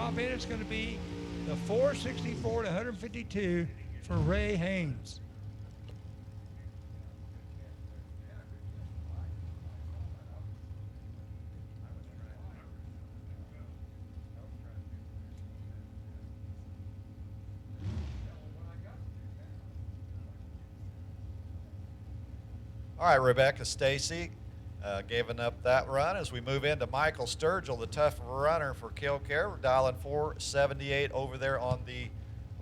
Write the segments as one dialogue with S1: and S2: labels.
S1: top end, it's going to be the 464 to 152 for Ray Haynes.
S2: All right, Rebecca Stacy giving up that run as we move into Michael Sturgill, the tough runner for Killcare. We're dialing 478 over there on the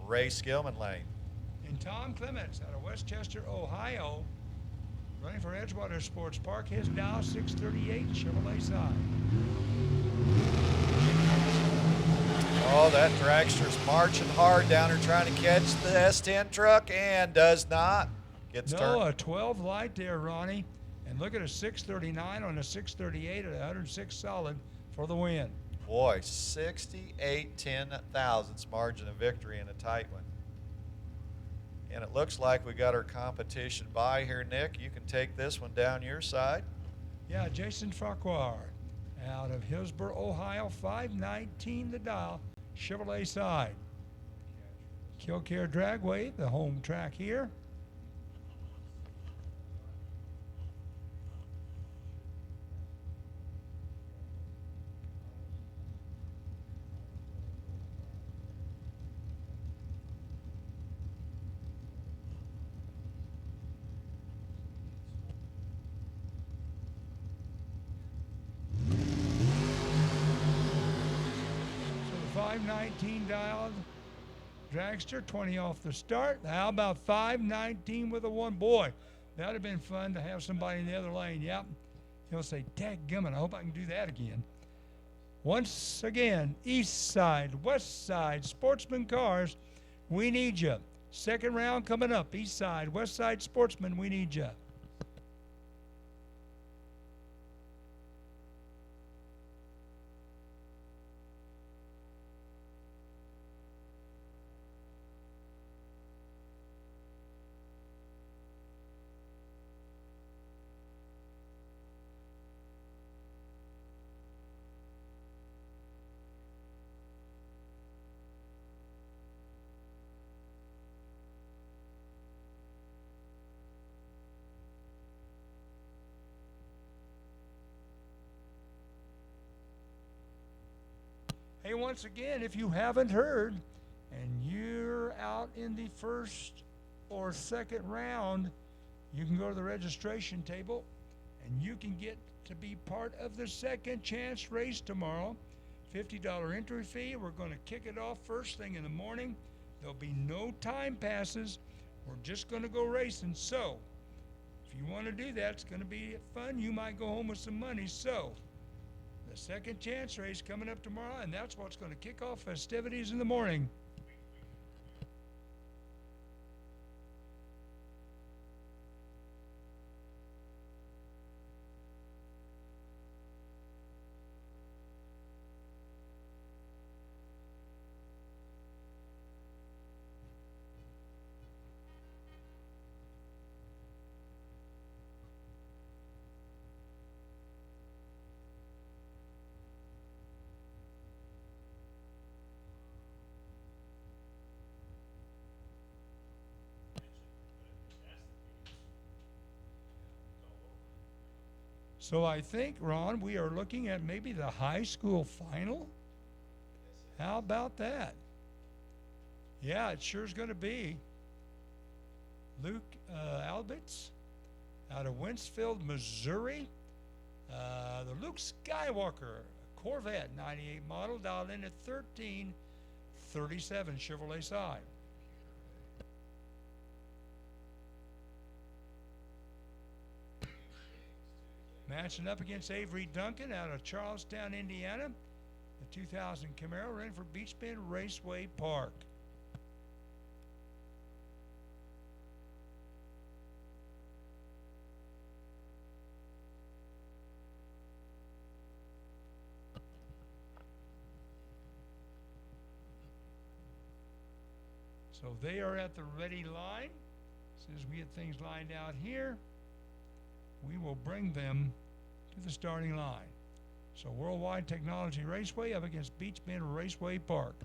S2: Ray Skillman lane.
S1: And Tom Clements out of Westchester, Ohio, running for Edgewater Sports Park. His dial 638 Chevrolet side.
S2: Oh, that dragster's marching hard down there trying to catch the S10 truck and does not. Gets turned.
S1: No, a 12 light there, Ronnie. And look at a 639 on a 638 at 106 solid for the win.
S2: Boy, 68 10 thousandths margin of victory in a tight one. And it looks like we got our competition by here, Nick. You can take this one down your side.
S1: Yeah, Jason Farquhar out of Hillsboro, Ohio, 519 the dial, Chevrolet side. Killcare Dragway, the home track here. So the 519 dialed dragster, 20 off the start. How about 519 with a one? Boy, that would have been fun to have somebody in the other lane. Yep. He'll say, dadgummit, I hope I can do that again. Once again, east side, west side, Sportsman cars, we need you. Second round coming up, east side, west side, Sportsman, we need you. Hey, once again, if you haven't heard and you're out in the first or second round, you can go to the registration table and you can get to be part of the second chance race tomorrow. $50 entry fee. We're going to kick it off first thing in the morning. There'll be no time passes. We're just going to go racing. So, if you want to do that, it's going to be fun. You might go home with some money. So, the second chance race coming up tomorrow, and that's what's going to kick off festivities in the morning. So I think, Ron, we are looking at maybe the high school final. How about that? Yeah, it sure is going to be. Luke Albitz out of Winsfield, Missouri. The Luke Skywalker Corvette 98 model, dialed in at 1337 Chevrolet side. Matching up against Avery Duncan out of Charlestown, Indiana. The 2000 Camaro running for Beach Bend Raceway Park. So they are at the ready line. As soon as we get things lined out here, we will bring them to the starting line. So Worldwide Technology Raceway up against Beach Bend Raceway Park.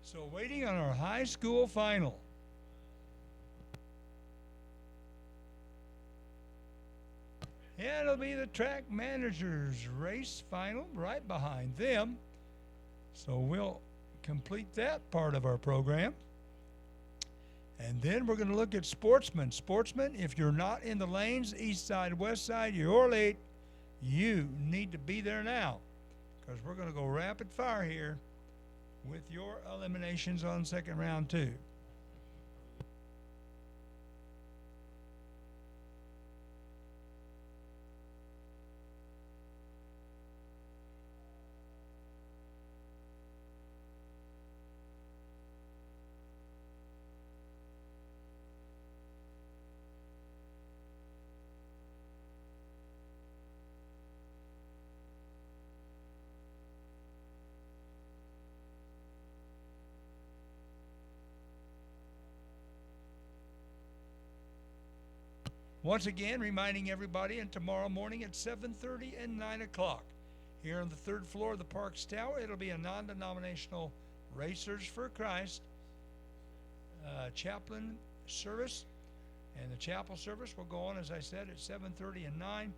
S1: So waiting on our high school final. Yeah, it'll be the track managers race final right behind them. So we'll complete that part of our program. And then we're going to look at Sportsman. Sportsman, if you're not in the lanes, east side, west side, you're late. You need to be there now, because we're going to go rapid fire here with your eliminations on second round 2. Once again, reminding everybody, and tomorrow morning at 7:30 and 9 o'clock, here on the 3rd floor of the Parks Tower, it'll be a non-denominational Racers for Christ chaplain service. And the chapel service will go on, as I said, at 7:30 and 9.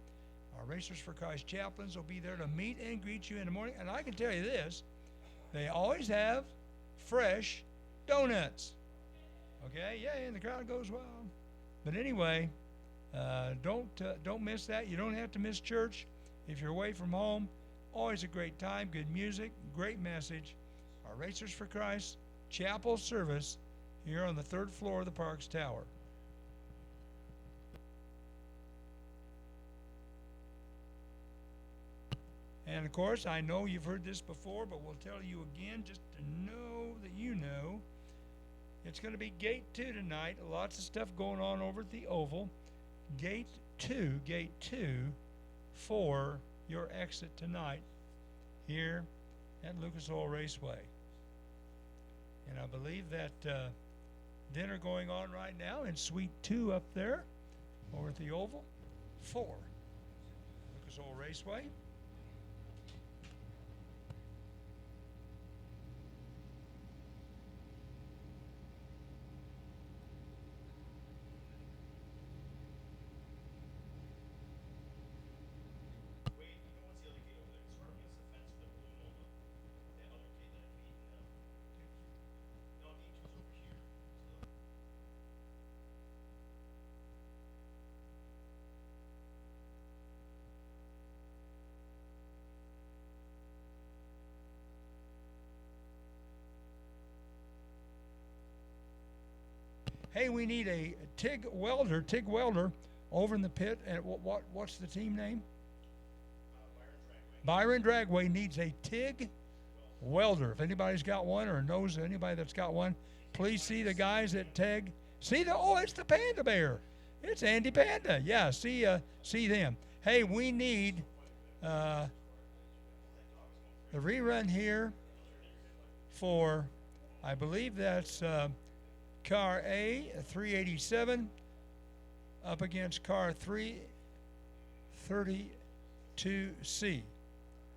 S1: Our Racers for Christ chaplains will be there to meet and greet you in the morning. And I can tell you this, they always have fresh donuts. Okay, yeah, and the crowd goes wild. But anyway, don't miss that. You don't have to miss church if you're away from home. Always a great time, good music, great message. Our Racers for Christ chapel service here on the 3rd floor of the Parks Tower. And of course, I know you've heard this before, but we'll tell you again just to know that you know. It's going to be Gate 2 tonight. Lots of stuff going on over at the Oval. Gate 2 for your exit tonight here at Lucas Oil Raceway. And I believe that dinner going on right now in Suite 2 up there over at the Oval for Lucas Oil Raceway. Hey, we need a TIG welder over in the pit. And what's the team name? Byron Dragway needs a TIG welder. If anybody's got one or knows anybody that's got one, please see the guys at TEG. It's the Panda Bear. It's Andy Panda. Yeah, see them. Hey, we need the rerun here for, I believe that's car A, 387, up against car 332C.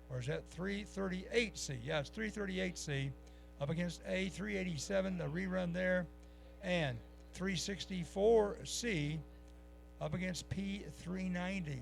S1: Or is that 338C? Yeah, it's 338C up against A, 387, the rerun there, and 364C up against P390.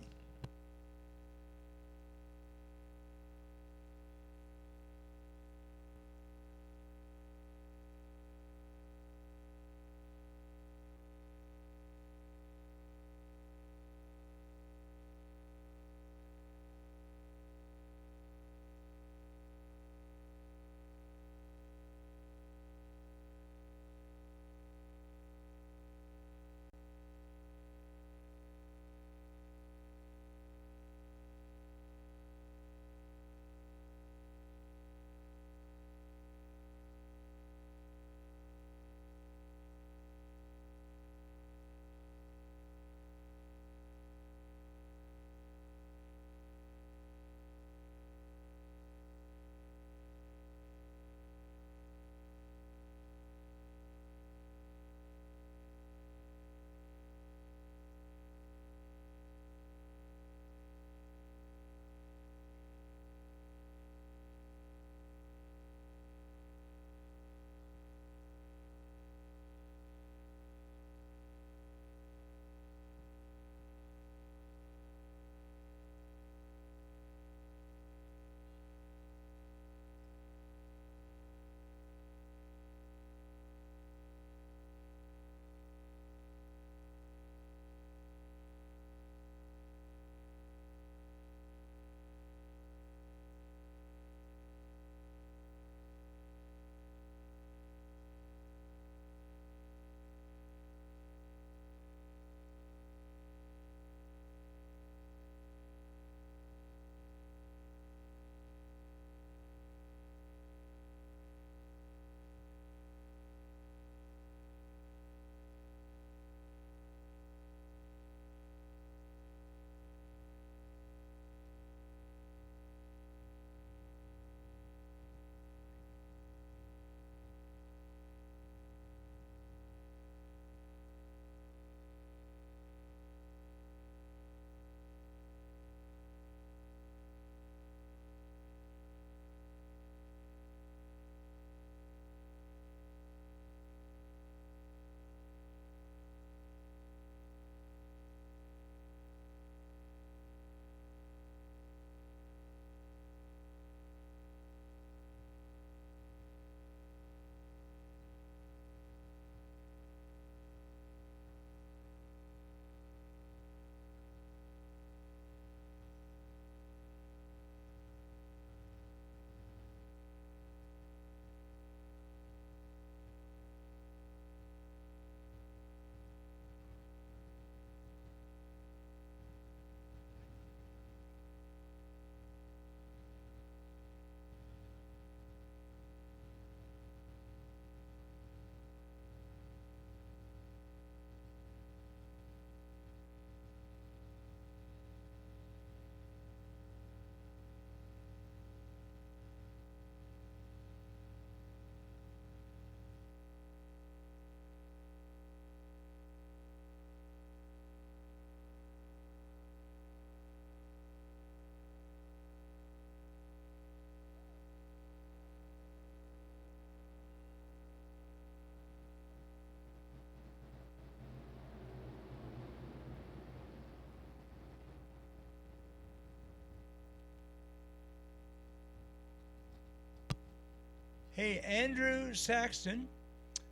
S1: Hey, Andrew Saxton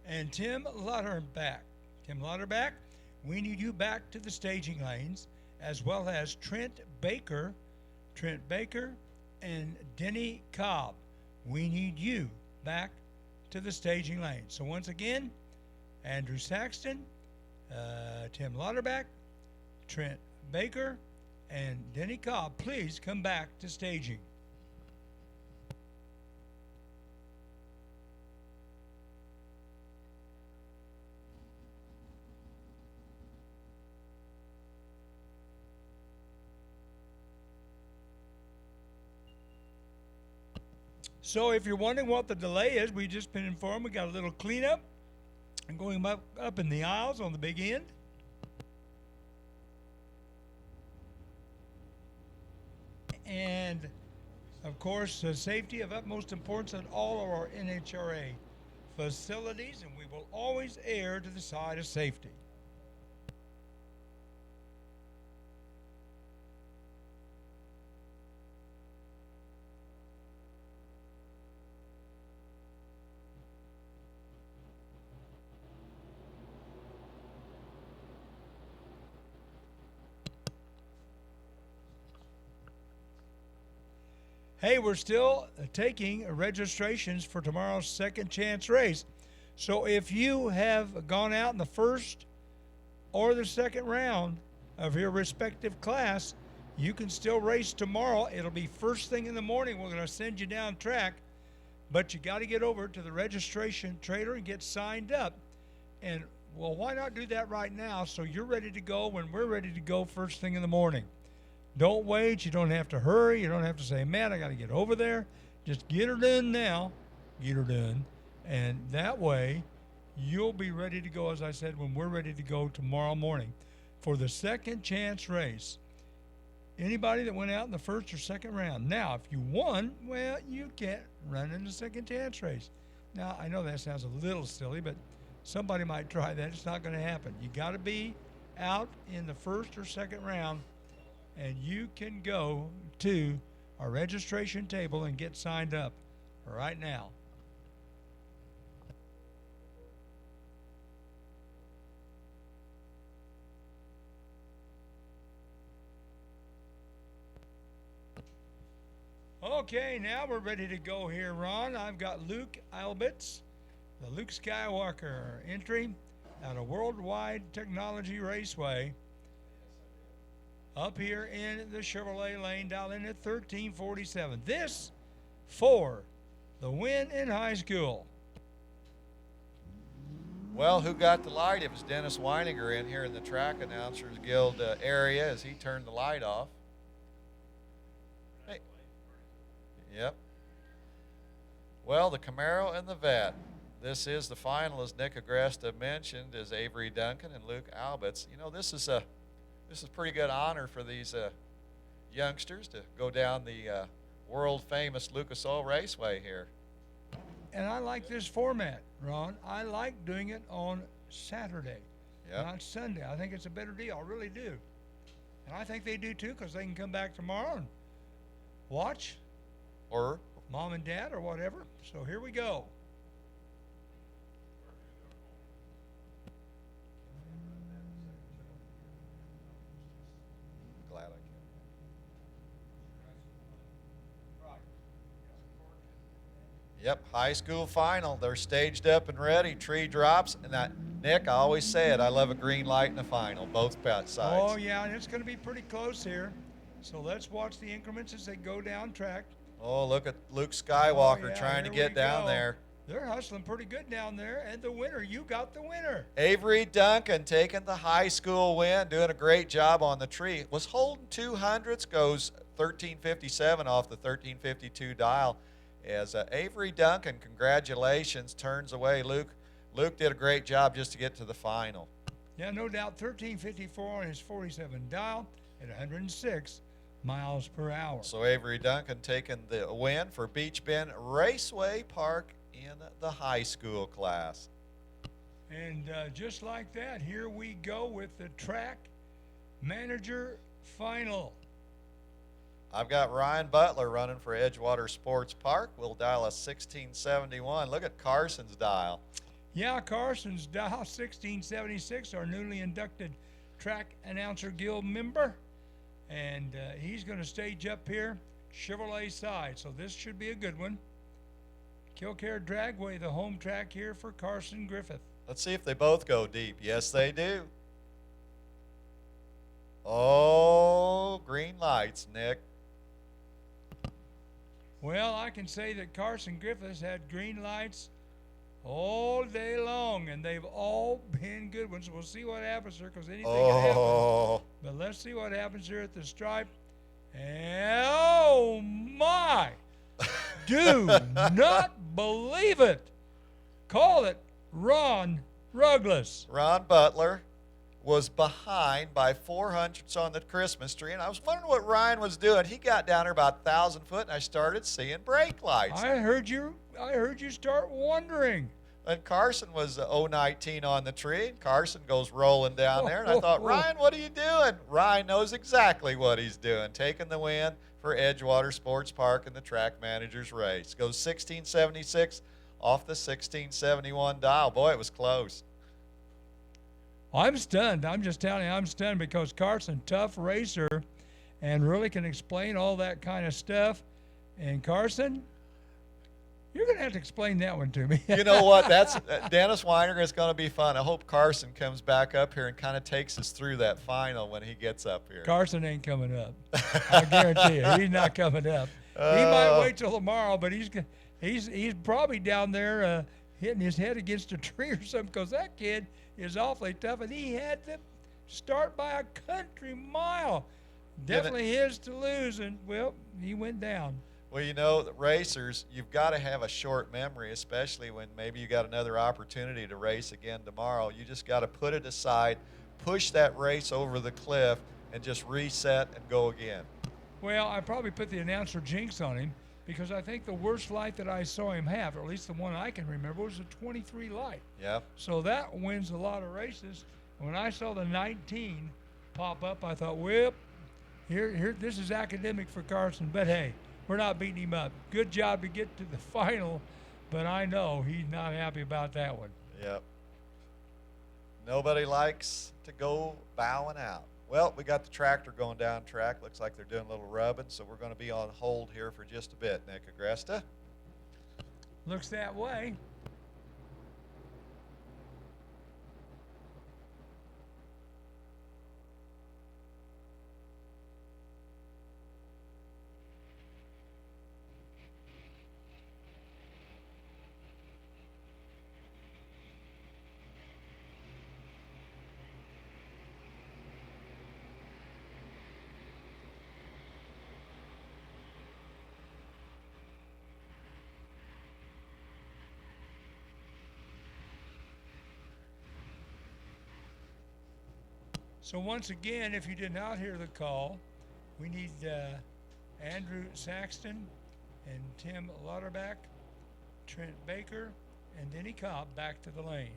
S1: and Tim Lauterbach. Tim Lauterbach, we need you back to the staging lanes, as well as Trent Baker, and Denny Cobb. We need you back to the staging lane. So once again, Andrew Saxton, Tim Lauterbach, Trent Baker, and Denny Cobb, please come back to staging. So if you're wondering what the delay is, we've just been informed we got a little cleanup and going up in the aisles on the big end. And, of course, safety of utmost importance at all of our NHRA facilities, and we will always err to the side of safety. Hey, we're still taking registrations for tomorrow's second chance race. So if you have gone out in the first or the second round of your respective class, you can still race tomorrow. It'll be first thing in the morning. We're going to send you down track, but you got to get over to the registration trailer and get signed up. And, well, why not do that right now so you're ready to go when we're ready to go first thing in the morning? Don't wait. You don't have to hurry. You don't have to say, man, I got to get over there. Just get her done now. Get her done. And that way, you'll be ready to go, as I said, when we're ready to go tomorrow morning for the second chance race. Anybody that went out in the first or second round. Now, if you won, well, you can't run in the second chance race. Now, I know that sounds a little silly, but somebody might try that. It's not going to happen. You got to be out in the first or second round, and you can go to our registration table and get signed up right now. Okay, now we're ready to go here, Ron. I've got Luke Albitz, the Luke Skywalker entry at a Worldwide Technology Raceway up here in the Chevrolet lane, down in at 1347. This for the win in high school.
S2: Well, who got the light? It was Dennis Weininger in here in the Track Announcers Guild area as he turned the light off. Hey. Yep. Well, the Camaro and the Vet. This is the final, as Nick Agresta mentioned, is Avery Duncan and Luke Albitz. You know, this is a pretty good honor for these youngsters to go down the world-famous Lucas Oil Raceway here.
S1: And I like this format, Ron. I like doing it on Saturday, not Sunday. I think it's a better deal. I really do. And I think they do too, because they can come back tomorrow and watch.
S2: Or
S1: Mom and Dad or whatever. So here we go.
S2: glad I can. Yep, high school final. They're staged up and ready. Tree drops. And that, Nick, I always say it, I love a green light in the final, both sides.
S1: Oh, yeah, and it's going to be pretty close here. So let's watch the increments as they go down track.
S2: Oh, look at Luke Skywalker trying to get down there.
S1: They're hustling pretty good down there. And the winner, you got the winner.
S2: Avery Duncan taking the high school win, doing a great job on the tree. Was holding 200s, goes 1357 off the 1352 dial. As Avery Duncan, congratulations, turns away Luke. Luke did a great job just to get to the final.
S1: Yeah, no doubt. 1354 on his 47 dial at 106 miles per hour.
S2: So Avery Duncan taking the win for Beach Bend Raceway Park in the high school class.
S1: And just like that, here we go with the track manager final.
S2: I've got Ryan Butler running for Edgewater Sports Park. We'll dial a 1671. Look at Carson's dial.
S1: Yeah, Carson's dial 1676, our newly inducted Track Announcer Guild member. And he's going to stage up here, Chevrolet side. So this should be a good one. Killcare Dragway, the home track here for Carson Griffith.
S2: Let's see if they both go deep. Yes, they do. Oh, green lights, Nick.
S1: Well, I can say that Carson Griffith's had green lights all day long, and they've all been good ones. We'll see what happens here, because anything can happen. But let's see what happens here at the stripe. And, oh, my! do not believe it. Call it Ron Rugless.
S2: Ron Butler was behind by 400ths on the Christmas tree, and I was wondering what Ryan was doing. He got down there about 1,000 foot, and I started seeing brake lights.
S1: I heard you start wondering.
S2: And Carson was 019 on the tree, and Carson goes rolling down there, and I thought, Ryan, what are you doing? Ryan knows exactly what he's doing, taking the win for Edgewater Sports Park in the track manager's race. Goes 1676 off the 1671 dial. Boy, it was close.
S1: I'm stunned. I'm just telling you, I'm stunned because Carson, tough racer, and really can explain all that kind of stuff. And Carson, you're going to have to explain that one to me.
S2: You know what? That's Dennis Weiner is going to be fun. I hope Carson comes back up here and kind of takes us through that final when he gets up here.
S1: Carson ain't coming up. I guarantee you, he's not coming up. He might wait till tomorrow, but he's probably down there hitting his head against a tree or something because that kid is awfully tough, and he had to start by a country mile. Definitely his to lose, and, well, he went down.
S2: Well, you know, the racers, you've got to have a short memory, especially when maybe you got another opportunity to race again tomorrow. You just got to put it aside, push that race over the cliff, and just reset and go again.
S1: Well, I probably put the announcer jinx on him because I think the worst light that I saw him have, or at least the one I can remember, was a 23 light.
S2: Yeah.
S1: So that wins a lot of races. When I saw the 19 pop up, I thought, well, here, this is academic for Carson, but hey, we're not beating him up. Good job to get to the final, but I know he's not happy about that one.
S2: Yep. Nobody likes to go bowing out. Well, we got the tractor going down track. Looks like they're doing a little rubbing, so we're going to be on hold here for just a bit, Nick Agresta.
S1: Looks that way. So once again, if you did not hear the call, we need Andrew Saxton and Tim Lauterbach, Trent Baker, and Denny Cobb back to the lanes.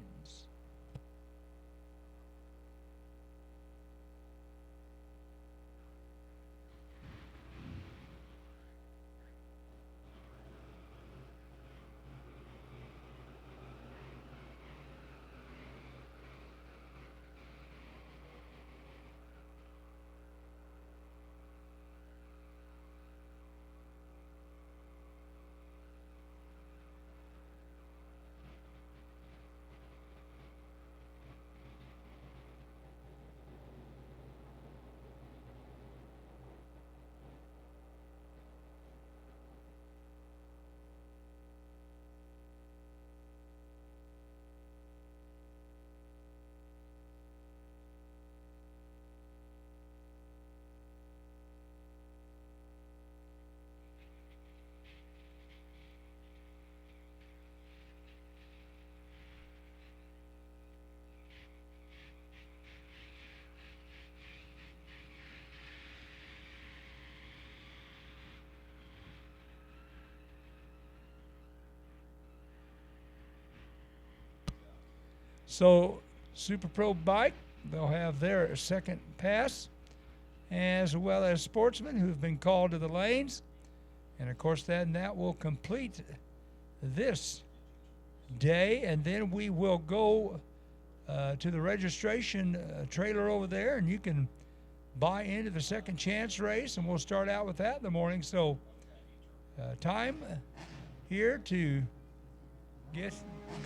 S1: So Super Pro Bike, they'll have their second pass, as well as Sportsman, who've been called to the lanes. And of course, that will complete this day. And then we will go to the registration trailer over there, and you can buy into the second chance race, and we'll start out with that in the morning. So time here to get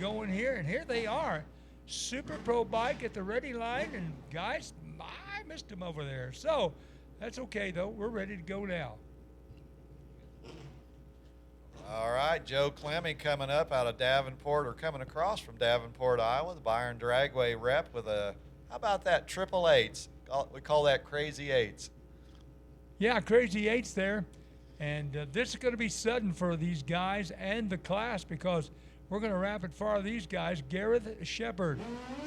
S1: going here, and here they are. Super Pro Bike at the ready line, and guys, I missed them over there. So that's okay, though. We're ready to go now.
S2: All right, Joe Clemming coming up out of Davenport, or coming across from Davenport, Iowa, the Byron Dragway rep with a, how about that, triple eights? We call that crazy eights.
S1: Yeah, crazy eights there. And this is going to be sudden for these guys and the class because we're going to rapid fire these guys. Gareth Shepard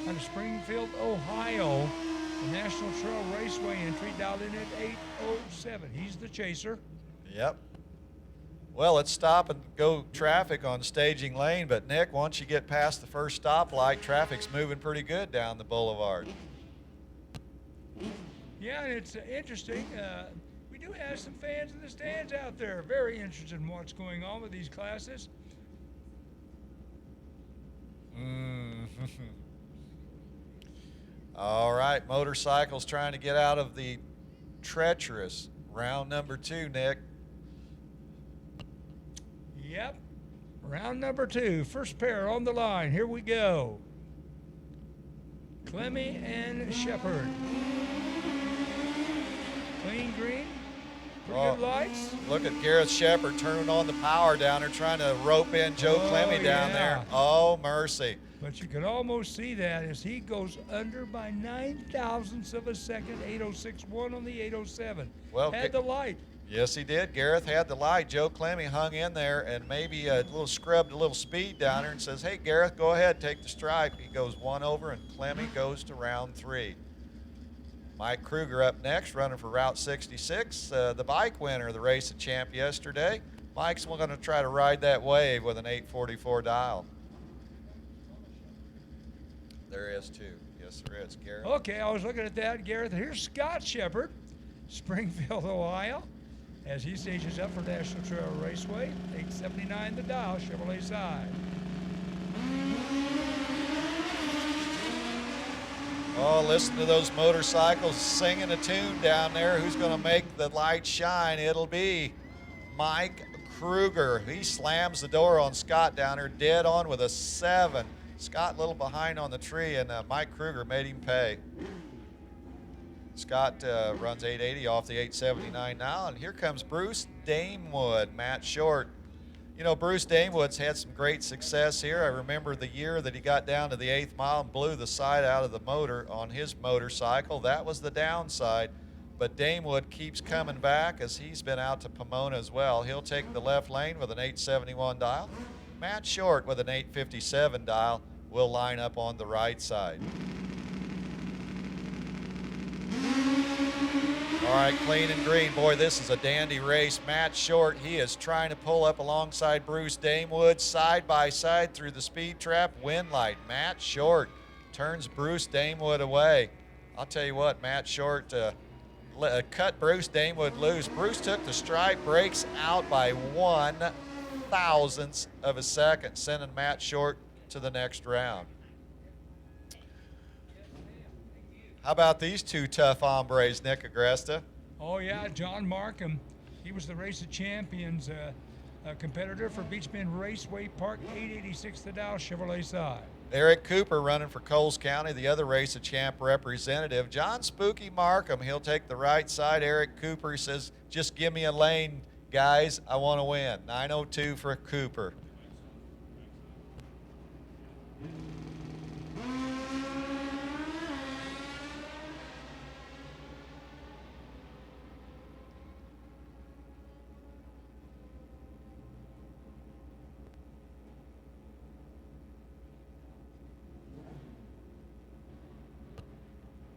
S1: out of Springfield, Ohio. The National Trail Raceway entry dialed in at 8:07. He's the chaser.
S2: Yep. Well, let's stop and go traffic on Staging Lane. But, Nick, once you get past the first stoplight, traffic's moving pretty good down the boulevard.
S1: Yeah, and it's interesting. We do have some fans in the stands out there. Very interested in what's going on with these classes.
S2: All right, motorcycles trying to get out of the treacherous round number 2, Nick.
S1: Yep, round number 2. First pair on the line. Here we go. Clemmy and Shepard. Clean green. Pretty good lights.
S2: Look at Gareth Shepard turning on the power down there, trying to rope in Joe Clemmy down there. Oh, mercy.
S1: But you can almost see that as he goes under by 9 thousandths of a second, 8:06.1 on the 8:07.
S2: Well,
S1: had the light.
S2: Yes, he did. Gareth had the light. Joe Clemmy hung in there and maybe scrubbed a little speed down there and says, hey, Gareth, go ahead, take the stripe. He goes one over, and Clemmy goes to round 3. Mike Kruger up next, running for Route 66, the bike winner, the race of champ yesterday. Mike's going to try to ride that wave with an 844 dial. There is too. Yes, there is. Gareth.
S1: Okay, I was looking at that, Gareth. Here's Scott Shepard, Springfield, Ohio, as he stages up for National Trail Raceway. 879 the dial, Chevrolet side.
S2: Oh, listen to those motorcycles singing a tune down there. Who's going to make the light shine? It'll be Mike Kruger. He slams the door on Scott down there, dead on with a 7. Scott a little behind on the tree, and Mike Kruger made him pay. Scott runs 880 off the 879 now, and here comes Bruce Damewood, Matt Short. You know, Bruce Damewood's had some great success here. I remember the year that he got down to the 8th mile and blew the side out of the motor on his motorcycle. That was the downside, but Damewood keeps coming back as he's been out to Pomona as well. He'll take the left lane with an 871 dial. Matt Short with an 857 dial will line up on the right side. All right, clean and green. Boy, this is a dandy race. Matt Short, he is trying to pull up alongside Bruce Damewood, side by side through the speed trap. Wind light. Matt Short turns Bruce Damewood away. I'll tell you what, Matt Short cut Bruce Damewood loose. Bruce took the stripe, breaks out by 1/1000th of a second, sending Matt Short to the next round. How about these two tough hombres, Nick Agresta?
S1: Oh, yeah, John Markham. He was the Race of Champions competitor for Beachman Raceway Park, 886 the dial, Chevrolet side.
S2: Eric Cooper running for Coles County, the other Race of Champ representative. John Spooky Markham, he'll take the right side. Eric Cooper says, just give me a lane, guys. I want to win. 902 for Cooper.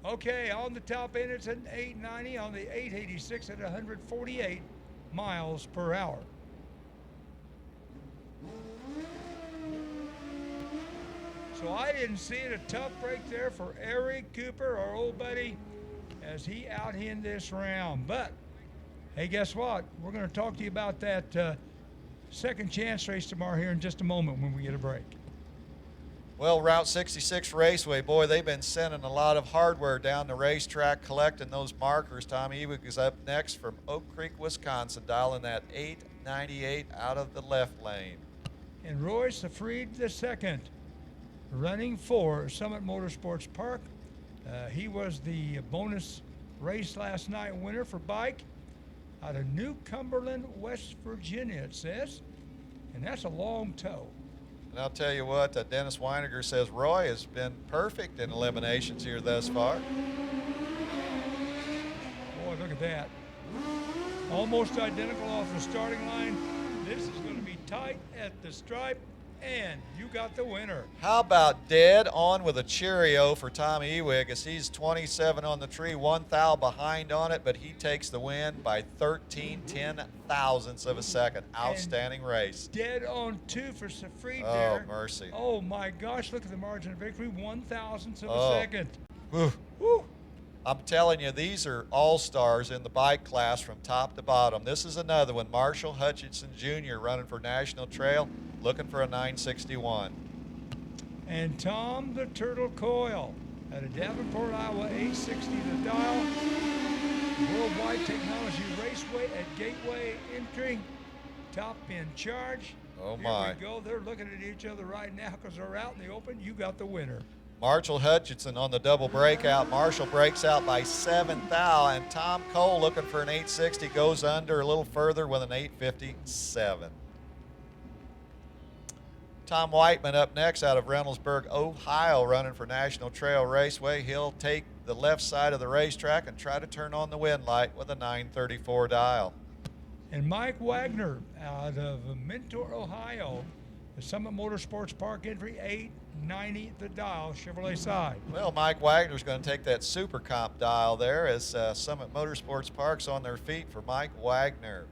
S1: Okay, on the top end, it's an 890. On the 886 at 148 miles per hour. So I didn't see it. A tough break there for Eric Cooper, our old buddy, as he out-hinned this round. But, hey, guess what? We're going to talk to you about that second chance race tomorrow here in just a moment when we get a break.
S2: Well, Route 66 Raceway, boy, they've been sending a lot of hardware down the racetrack, collecting those markers. Tommy Ewig is up next from Oak Creek, Wisconsin, dialing that 898 out of the left lane.
S1: And Roy Safried II, running for Summit Motorsports Park. He was the bonus race last night winner for bike out of New Cumberland, West Virginia, it says. And that's a long tow.
S2: And I'll tell you what, Dennis Weiniger says Roy has been perfect in eliminations here thus far.
S1: Boy, look at that. almost identical off the starting line. This is going to be tight at the stripe, and you got the winner.
S2: How about dead on with a Cheerio for Tommy Ewig as he's 27 on the tree, 1 thou behind on it, but he takes the win by 13/10,000ths of a second. Outstanding race.
S1: Dead on 2 for Safrid
S2: Oh,
S1: there.
S2: mercy.
S1: Oh my gosh, look at the margin of victory, 1,000ths of
S2: Oh.
S1: a second.
S2: Whew.
S1: Woo.
S2: I'm telling you, these are all-stars in the bike class from top to bottom. This is another one, Marshall Hutchinson Jr. running for National Trail, looking for a 961.
S1: And Tom the Turtle Coyle at a Davenport, Iowa, 860 the dial. Worldwide Technology Raceway at Gateway entry. Top in charge.
S2: Oh,
S1: Here
S2: my.
S1: we go. They're looking at each other right now because they're out in the open. You got the winner.
S2: Marshall Hutchinson on the double breakout. Marshall breaks out by 7 thou, and Tom Cole looking for an 860 goes under a little further with an 857. Tom Whiteman up next out of Reynoldsburg, Ohio, running for National Trail Raceway. He'll take the left side of the racetrack and try to turn on the wind light with a 934 dial.
S1: And Mike Wagner out of Mentor, Ohio, the Summit Motorsports Park entry, 890 the dial, Chevrolet side.
S2: Well, Mike Wagner's going to take that Super Comp dial there as Summit Motorsports Park's on their feet for Mike Wagner.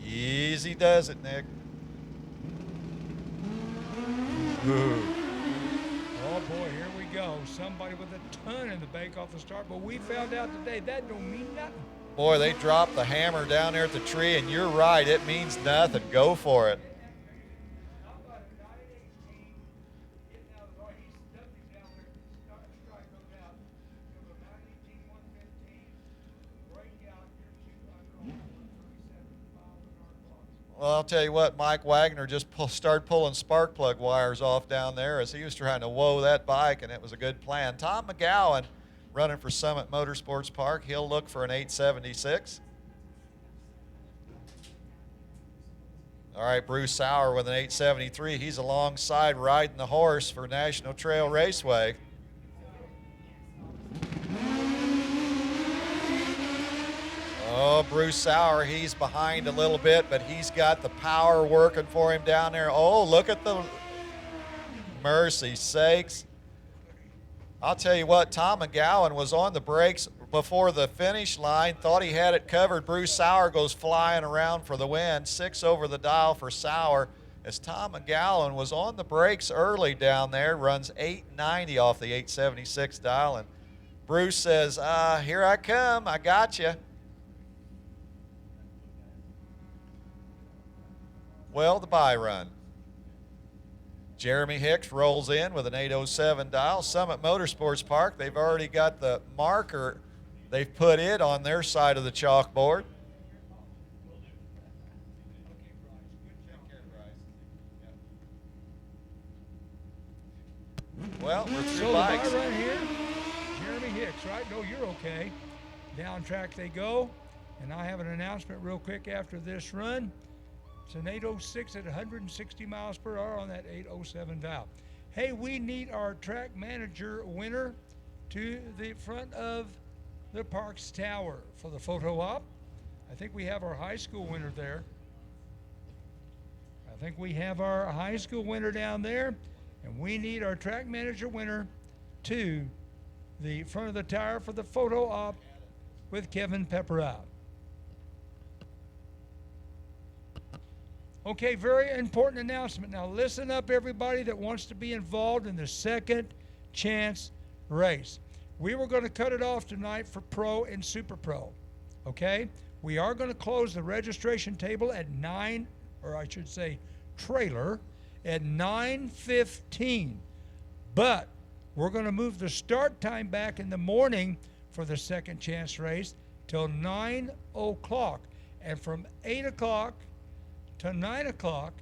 S2: Easy does it, Nick. Ooh.
S1: Oh boy, here we go. Somebody with a ton in the bank off the start, but we found out today that don't mean nothing.
S2: Boy, they dropped the hammer down there at the tree, and you're right, it means nothing. Go for it. Well, I'll tell you what, Mike Wagner just started pulling spark plug wires off down there as he was trying to woe that bike, and it was a good plan. Tom McGowan running for Summit Motorsports Park. He'll look for an 876. All right, Bruce Sauer with an 873. He's alongside riding the horse for National Trail Raceway. Oh, Bruce Sauer, he's behind a little bit, but he's got the power working for him down there. Oh, look at the mercy sakes. I'll tell you what, Tom McGowan was on the brakes before the finish line, thought he had it covered. Bruce Sauer goes flying around for the win. 6 over the dial for Sauer as Tom McGowan was on the brakes early down there, runs 890 off the 876 dial. And Bruce says, here I come, I got you. Well, the bye run. Jeremy Hicks rolls in with an 807 dial. Summit Motorsports Park, they've already got the marker. They've put it on their side of the chalkboard. Well, we're through
S1: So
S2: bikes.
S1: the bye run here, Jeremy Hicks, right? No, you're okay. Down track they go. And I have an announcement real quick after this run. It's an 806 at 160 miles per hour on that 807 valve. Hey, we need our track manager winner to the front of the park's tower for the photo op. I think we have our high school winner there. I think we have our high school winner down there, and we need our track manager winner to the front of the tower for the photo op with Kevin Pepper out. Okay, very important announcement. Now listen up, everybody that wants to be involved in the second chance race. We were going to cut it off tonight for Pro and Super Pro, okay? We are going to close the registration table at 9, or I should say trailer, at 9:15. But we're going to move the start time back in the morning for the second chance race till 9 o'clock. And from 8 o'clock to 9 o'clock,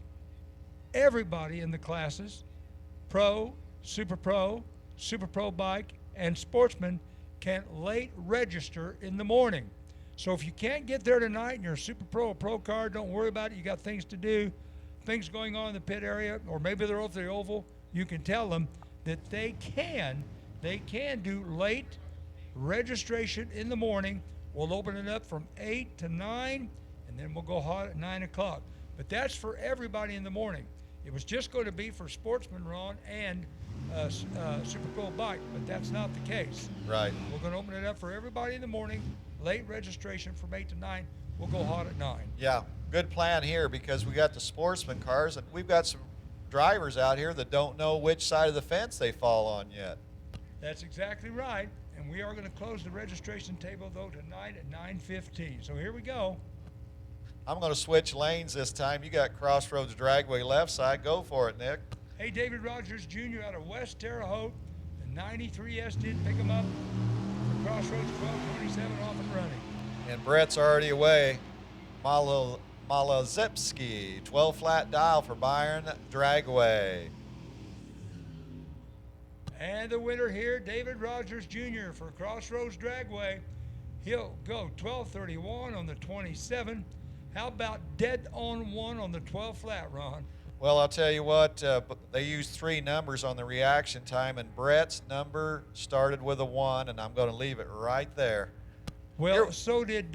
S1: everybody in the classes, Pro, Super Pro Bike, and Sportsman can late register in the morning. So if you can't get there tonight and you're a Super Pro or Pro car, don't worry about it. You got things to do. things going on in the pit area, or maybe they're over the oval, you can tell them that they can do late registration in the morning. We'll open it up from 8 to 9, and then we'll go hot at 9 o'clock. But that's for everybody in the morning. It was just going to be for Sportsman, Ron, and Super Cool Bike, but that's not the case.
S2: Right.
S1: We're going to open it up for everybody in the morning, late registration from 8 to 9. We'll go hot at 9.
S2: Yeah, good plan here because we got the Sportsman cars, and we've got some drivers out here that don't know which side of the fence they fall on yet.
S1: That's exactly right. And we are going to close the registration table, though, tonight at 9:15. So here we go.
S2: I'm going to switch lanes this time. You got Crossroads Dragway left side. Go for it, Nick.
S1: Hey, David Rogers Jr. out of West Terre Haute. The 93S did pick him up for Crossroads 1227 off and running.
S2: And Brett's already away. Malazepski, 12 flat dial for Byron Dragway.
S1: And the winner here, David Rogers Jr. for Crossroads Dragway. He'll go 1231 on the 27. How about dead on one on the 12 flat, Ron?
S2: Well, I'll tell you what, they used 3 numbers on the reaction time, and Brett's number started with a 1, and I'm going to leave it right there.
S1: Well, so did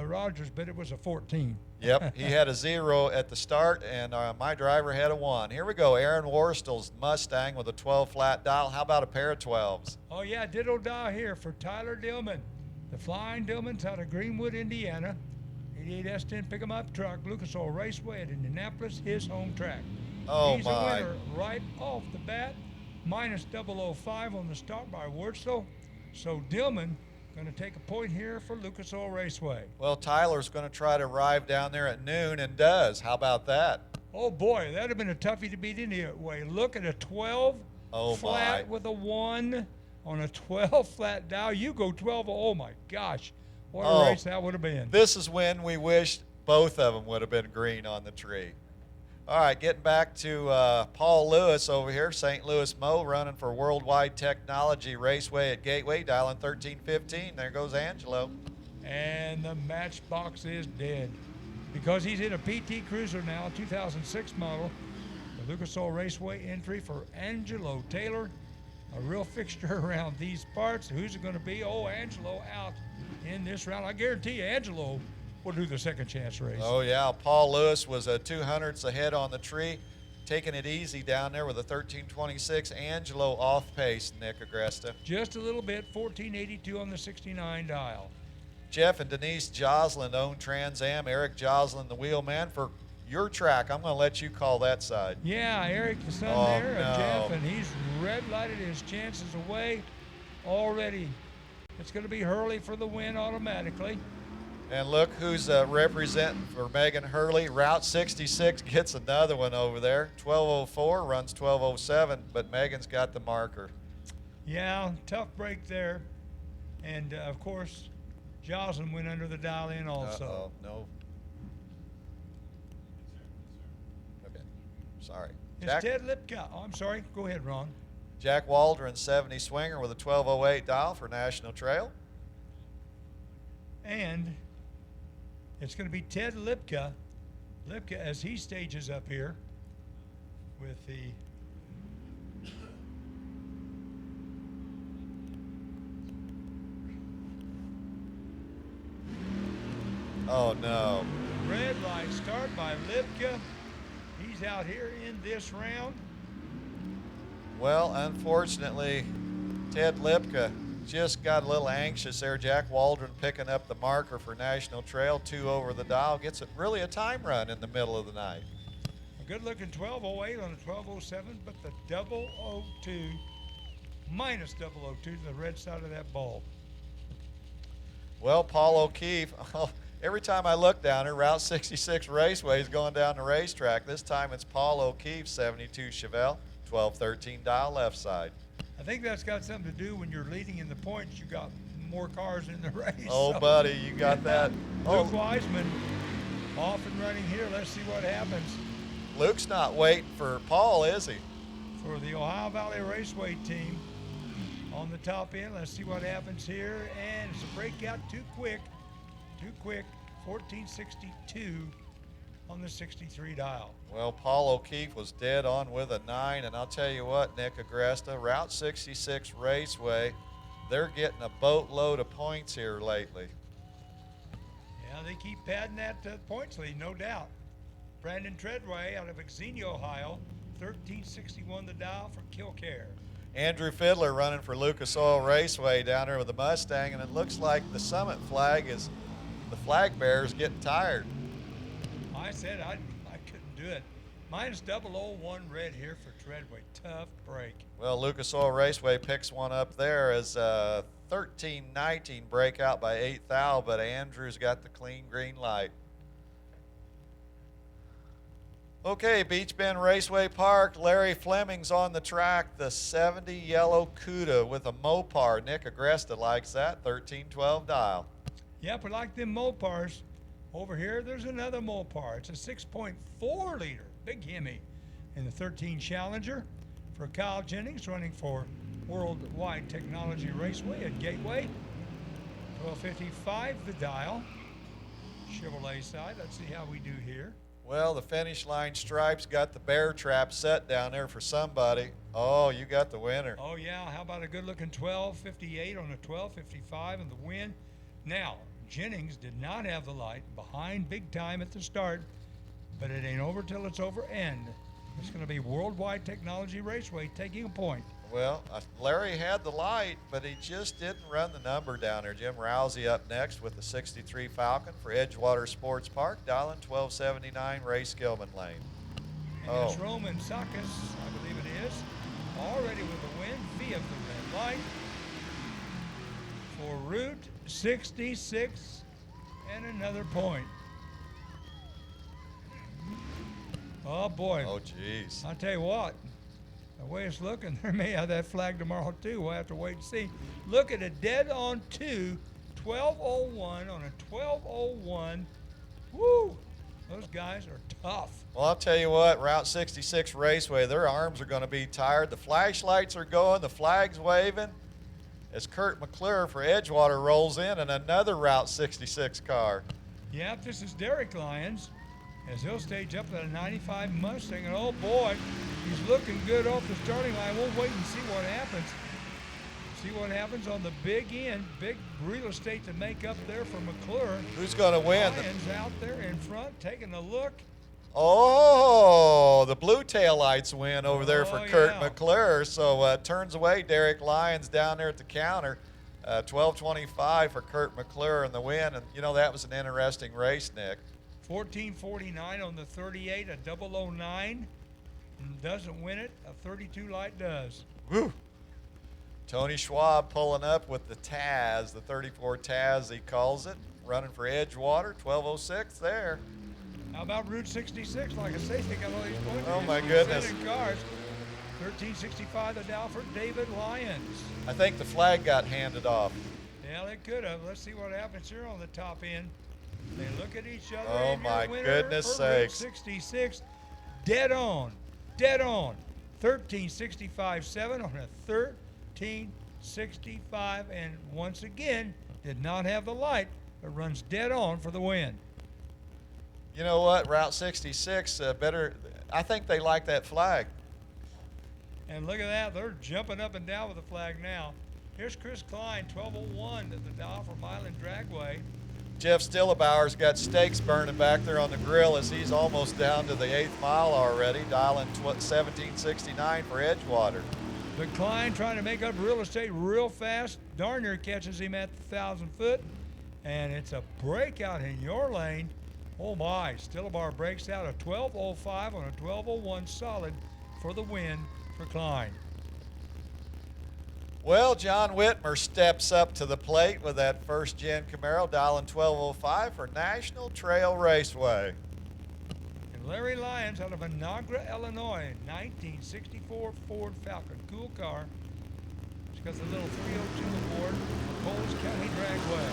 S1: Rogers, but it was a 14.
S2: Yep, he had a 0 at the start, and my driver had a 1. Here we go, Aaron Worstel's Mustang with a 12 flat dial. How about a pair of 12s?
S1: Oh, yeah, ditto dial here for Tyler Dillman. The Flying Dillman's out of Greenwood, Indiana. 88 S10 pick-em-up truck, Lucas Oil Raceway at Indianapolis, his home track.
S2: Oh,
S1: He's a winner right off the bat, minus 005 on the start by Wurstel. So Dillman going to take a point here for Lucas Oil Raceway.
S2: Well, Tyler's going to try to arrive down there at noon and does. How about that?
S1: Oh, boy, that would have been a toughie to beat anyway. Look at a 12 flat with a 1 on a 12 flat dial. You go 12. Oh, my gosh. What a race that would have been.
S2: This is when we wished both of them would have been green on the tree. All right, getting back to Paul Lewis over here, St. Louis Mo, running for Worldwide Technology Raceway at Gateway, dialing 1315. There goes Angelo.
S1: And the matchbox is dead because he's in a PT Cruiser now, 2006 model. The Lucas Oil Raceway entry for Angelo Taylor, a real fixture around these parts. Who's it going to be? Oh, Angelo out in this round. I guarantee you, Angelo will do the second chance race.
S2: Oh, yeah. Paul Lewis was a 200ths ahead on the tree, taking it easy down there with a 1326. Angelo off pace, Nick Agresta.
S1: Just a little bit, 1482 on the 69 dial.
S2: Jeff and Denise Joslin own Trans Am. Eric Joslin, the wheelman for your track. I'm going to let you call that side.
S1: Yeah, Eric, the son there of Jeff, and he's red-lighted his chances away already. It's going to be Hurley for the win automatically.
S2: And look who's representing for Megan Hurley. Route 66 gets another one over there. 1204 runs 1207, but Megan's got the marker.
S1: Yeah, tough break there. And, of course, Joslin went under the dial in also.
S2: Uh-oh, no. Okay, sorry.
S1: It's Ted Lipka. Oh, I'm sorry. Go ahead, Ron.
S2: Jack Waldron, 70 swinger with a 1208 dial for National Trail.
S1: And it's going to be Ted Lipka. Lipka as he stages up here with the
S2: Oh, no.
S1: red light start by Lipka. He's out here in this round.
S2: Well, unfortunately, Ted Lipka just got a little anxious there. Jack Waldron picking up the marker for National Trail, 2 over the dial. Gets it really a time run in the middle of the night.
S1: A good-looking 1208 on a 1207, but the 002, minus 002 to the red side of that ball.
S2: Well, Paul O'Keefe, every time I look down here, Route 66 Raceway is going down the racetrack. This time it's Paul O'Keefe, 72 Chevelle, 1213 dial left side.
S1: I think that's got something to do when you're leading in the points. You got more cars in the race.
S2: Oh, so. Buddy, you got that.
S1: Luke Wiseman off and running here. Let's see what happens.
S2: Luke's not waiting for Paul, is he?
S1: For the Ohio Valley Raceway team on the top end. Let's see what happens here. And it's a breakout too quick. 1462 on the 63 dial.
S2: Well, Paul O'Keefe was dead on with a 9, and I'll tell you what, Nick Agresta, Route 66 Raceway, they're getting a boatload of points here lately.
S1: Yeah, they keep padding that points lead, no doubt. Brandon Treadway out of Xenia, Ohio, 1361 the dial for Killcare.
S2: Andrew Fiddler running for Lucas Oil Raceway down there with the Mustang, and it looks like the summit flag is, the flag bearer's getting tired.
S1: I said I couldn't do it. Minus 001 red here for Treadway. Tough break.
S2: Well, Lucas Oil Raceway picks one up there as 13-19 breakout by 8 thou, but Andrew's got the clean green light. Okay, Beach Bend Raceway Park. Larry Fleming's on the track. The 70 yellow Cuda with a Mopar. Nick Agresta likes that. 1312 dial.
S1: Yep, we like them Mopars. Over here, there's another Mopar. It's a 6.4 liter, big Hemi, in the 13 Challenger for Kyle Jennings, running for Worldwide Technology Raceway at Gateway. 1255 the dial. Chevrolet side. Let's see how we do here.
S2: Well, the finish line stripes got the bear trap set down there for somebody. Oh, you got the winner.
S1: Oh, yeah. How about a good-looking 1258 on a 1255 and the win? Now, Jennings did not have the light, behind big time at the start, but it ain't over till it's over end. It's going to be Worldwide Technology Raceway taking a point.
S2: Well, Larry had the light, but he just didn't run the number down there. Jim Rousey up next with the 63 Falcon for Edgewater Sports Park, dialing 1279 Ray Skillman Lane.
S1: And it's Roman Sakis, I believe it is, already with the win via the red light for Route 66 and another point. Oh, boy.
S2: Oh, jeez.
S1: I'll tell you what. The way it's looking, they may have that flag tomorrow, too. We'll have to wait and see. Look at it, dead on 1201 on a 1201. Woo! Those guys are tough.
S2: Well, I'll tell you what, Route 66 Raceway, their arms are going to be tired. The flashlights are going, the flag's waving as Kurt McClure for Edgewater rolls in and another Route 66 car.
S1: Yep, this is Derek Lyons as he'll stage up at a 95 Mustang. And oh boy, he's looking good off the starting line. We'll wait and see what happens. See what happens on the big end. Big real estate to make up there for McClure.
S2: Who's going to win?
S1: Lyons out there in front taking a look.
S2: Oh, the blue taillights win over there for Kurt
S1: yeah.
S2: McClure. So turns away Derek Lyons down there at the counter. 1225 for Kurt McClure in the win. And, you know, that was an interesting race, Nick.
S1: 1449 on the 38, a 009. Doesn't win it. A 32 light does.
S2: Woo. Tony Schwab pulling up with the Taz, the 34 Taz he calls it, running for Edgewater, 1206 there.
S1: How about Route 66? Like I say, they got all these points.
S2: Oh, my goodness.
S1: Cars. 1365 the down for David Lyons.
S2: I think the flag got handed off.
S1: Yeah, they could have. Let's see what happens here on the top end. They look at each other.
S2: Oh,
S1: and your
S2: my
S1: winner
S2: goodness
S1: for Route
S2: sakes.
S1: 66, dead on, dead on. 1365.7 on a 1365, and once again, did not have the light, but runs dead on for the win.
S2: You know what? Route 66, I think they like that flag.
S1: And look at that. They're jumping up and down with the flag now. Here's Chris Klein, 1201 at the dial for Milan Dragway.
S2: Jeff Stillebauer's got steaks burning back there on the grill as he's almost down to the 8th mile already, dialing 1769 for Edgewater.
S1: But Klein trying to make up real estate real fast. Darn near catches him at the 1,000 foot. And it's a breakout in your lane. Oh my, Stillebauer breaks out a 1205 on a 1201 solid for the win for Klein.
S2: Well, John Whitmer steps up to the plate with that first-gen Camaro, dialing 1205 for National Trail Raceway.
S1: And Larry Lyons out of Anagra, Illinois, 1964 Ford Falcon. Cool car. It's got the little 302 aboard for Coles County Dragway.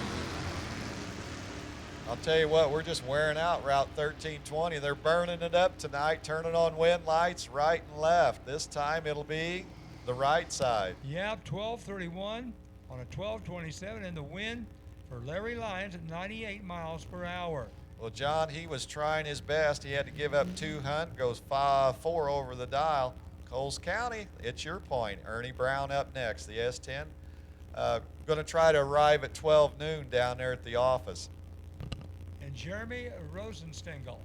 S2: I'll tell you what, we're just wearing out Route 1320. They're burning it up tonight, turning on wind lights right and left. This time it'll be the right side.
S1: Yep, 1231 on a 1227 in the wind for Larry Lyons at 98 miles per hour.
S2: Well, John, he was trying his best. He had to give up 200, goes 5-4 over the dial. Coles County, it's your point. Ernie Brown up next, the S10. Going to try to arrive at 12 noon down there at the office.
S1: And Jeremy Rosenstengel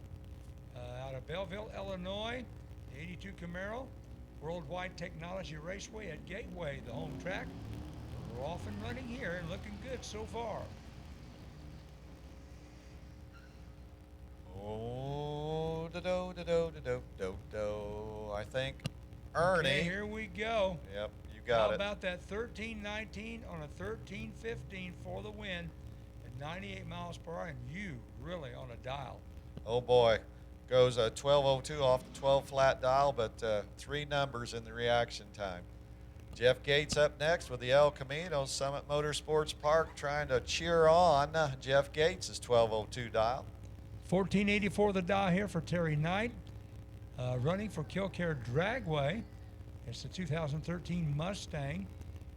S1: out of Belleville, Illinois, the 82 Camaro, Worldwide Technology Raceway at Gateway, the home track. We're off and running here and looking good so far.
S2: Oh, da-do. I think Ernie.
S1: Okay, here we go.
S2: Yep, you got
S1: How
S2: it.
S1: about that 13-19 on a 13-15 for the win at 98 miles per hour, and you really on a dial.
S2: Oh boy, goes a 12:02 off the 12 flat dial, but 3 numbers in the reaction time. Jeff Gates up next with the El Camino Summit Motorsports Park, trying to cheer on Jeff Gates' 12:02 dial.
S1: 1484 the dial here for Terry Knight, running for Killcare Dragway. It's the 2013 Mustang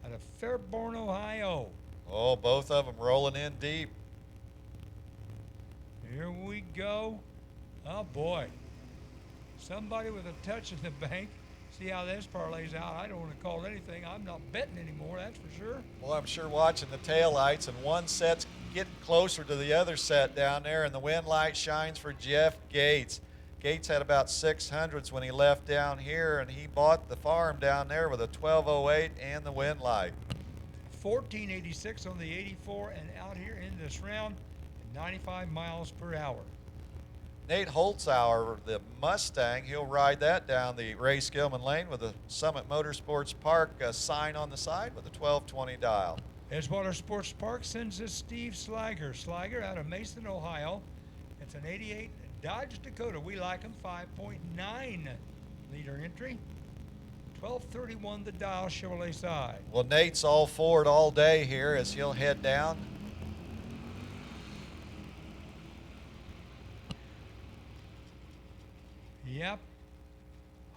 S1: out of Fairborn, Ohio.
S2: Oh, both of them rolling in deep.
S1: Here we go. Oh boy, somebody with a touch in the bank. See how this parlays out. I don't want to call anything. I'm not betting anymore, that's for sure.
S2: Well, I'm sure watching the taillights, and one set's getting closer to the other set down there, and the wind light shines for Jeff Gates. Gates had about 600s when he left down here, and he bought the farm down there with a 12:08 and the wind light.
S1: 1486 on the 84 and out here in this round at 95 miles per hour.
S2: Nate Holtzauer, the Mustang, he'll ride that down the Ray Skillman lane with the Summit Motorsports Park sign on the side with a 1220 dial.
S1: Edgewater Sports Park sends us Steve Slager. Slager out of Mason, Ohio. It's an 88 Dodge Dakota. We like them. 5.9 liter entry. 1231 the dial, Chevrolet side.
S2: Well, Nate's all forward all day here as he'll head down.
S1: Yep.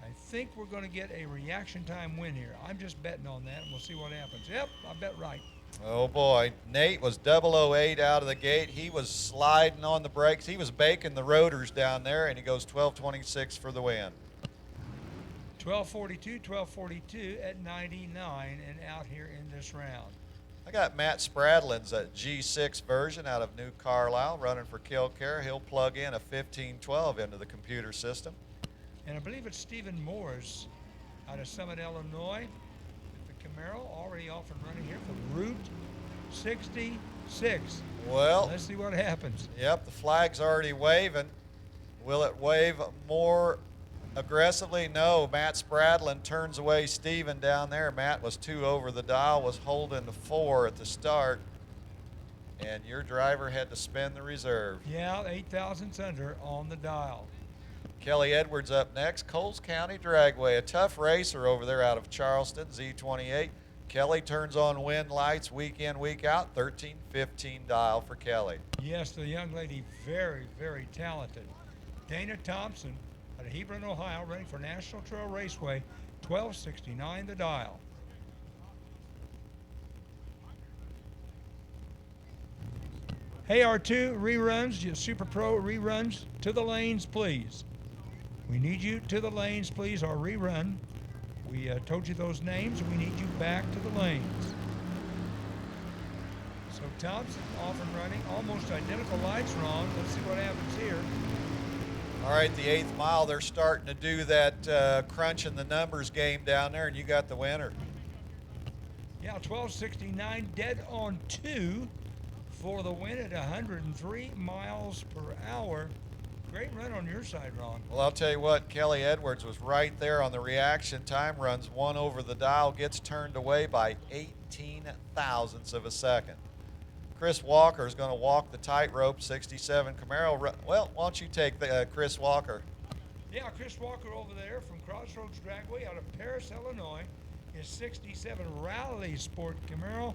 S1: I think we're going to get a reaction time win here. I'm just betting on that, and we'll see what happens. Yep, I bet right.
S2: Oh boy, Nate was 008 out of the gate. He was sliding on the brakes. He was baking the rotors down there, and he goes 1226 for the win.
S1: 1242 at 99 and out here in this round.
S2: I got Matt Spradlin's G6 version out of New Carlisle running for Killcare. He'll plug in a 1512 into the computer system.
S1: And I believe it's Stephen Morris out of Summit, Illinois, with the Camaro already off and running here for Route 66.
S2: Well,
S1: Let's see what happens.
S2: yep, the flag's already waving. Will it wave more aggressively? No. Matt Spradlin turns away Steven down there. Matt was 2 over the dial, was holding the 4 at the start, and your driver had to spin the reserve.
S1: Yeah, 8 thousandths under on the dial.
S2: Kelly Edwards up next, Coles County Dragway, a tough racer over there out of Charleston, Z28. Kelly turns on wind lights week in, week out, 1315 dial for Kelly.
S1: Yes, the young lady, very, very talented. Dana Thompson out of Hebron, Ohio, running for National Trail Raceway, 1269 the dial. Hey, R2 reruns, Super Pro reruns, to the lanes, please. We need you to the lanes, please, or rerun. We told you those names, and we need you back to the lanes. So Thompson off and running, almost identical lights, Ron. Let's see what happens here.
S2: All right, the 8th mile, they're starting to do that crunching the numbers game down there, and you got the winner.
S1: Yeah, 1269, dead on 2 for the win at 103 miles per hour. Great run on your side, Ron.
S2: Well, I'll tell you what, Kelly Edwards was right there on the reaction time, runs 1 over the dial, gets turned away by 18 thousandths of a second. Chris Walker is going to walk the tightrope, 67 Camaro. Well, why don't you take the, Chris Walker?
S1: Yeah, Chris Walker over there from Crossroads Dragway out of Paris, Illinois. His 67 Rally Sport Camaro.